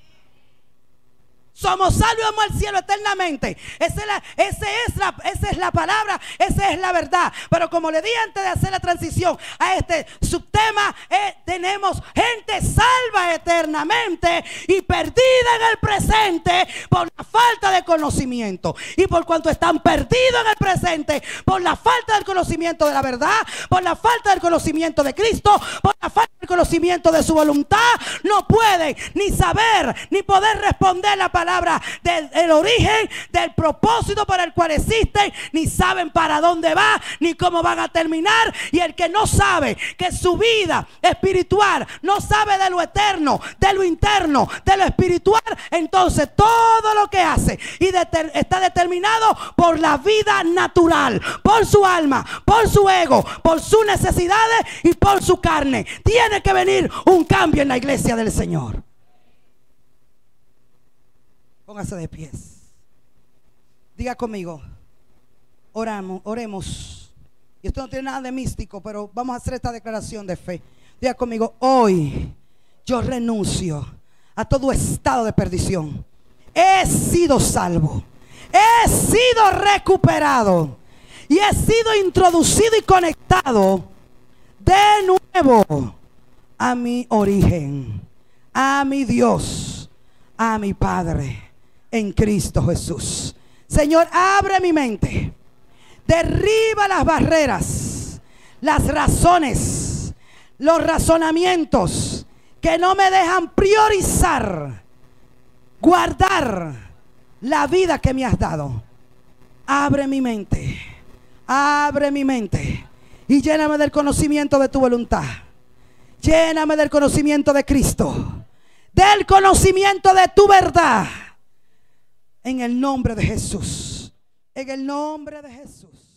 Speaker 1: Somos salvos y vamos al cielo eternamente. Esa es la palabra, esa es la verdad. Pero como le dije antes de hacer la transición a este subtema, tenemos gente salva eternamente y perdida en el presente por la falta de conocimiento. Y por cuanto están perdidos en el presente por la falta del conocimiento de la verdad, por la falta del conocimiento de Cristo, por la falta del conocimiento de su voluntad, no pueden ni saber ni poder responder la palabra del origen, del propósito por el cual existen, ni saben para dónde va, ni cómo van a terminar. Y el que no sabe que su vida espiritual, no sabe de lo eterno, de lo interno, de lo espiritual, entonces todo lo que hace está determinado por la vida natural, por su alma, por su ego, por sus necesidades y por su carne. Tiene que venir un cambio en la iglesia del Señor. Póngase de pies. Diga conmigo, oremos. Y esto no tiene nada de místico, pero vamos a hacer esta declaración de fe. Diga conmigo, hoy yo renuncio a todo estado de perdición. He sido salvo, he sido recuperado y he sido introducido y conectado de nuevo a mi origen, a mi Dios, a mi Padre en Cristo Jesús. Señor, abre mi mente, derriba las barreras, las razones, los razonamientos que no me dejan priorizar, guardar la vida que me has dado. Abre mi mente y lléname del conocimiento de tu voluntad. Lléname del conocimiento de Cristo, del conocimiento de tu verdad. En el nombre de Jesús. En el nombre de Jesús.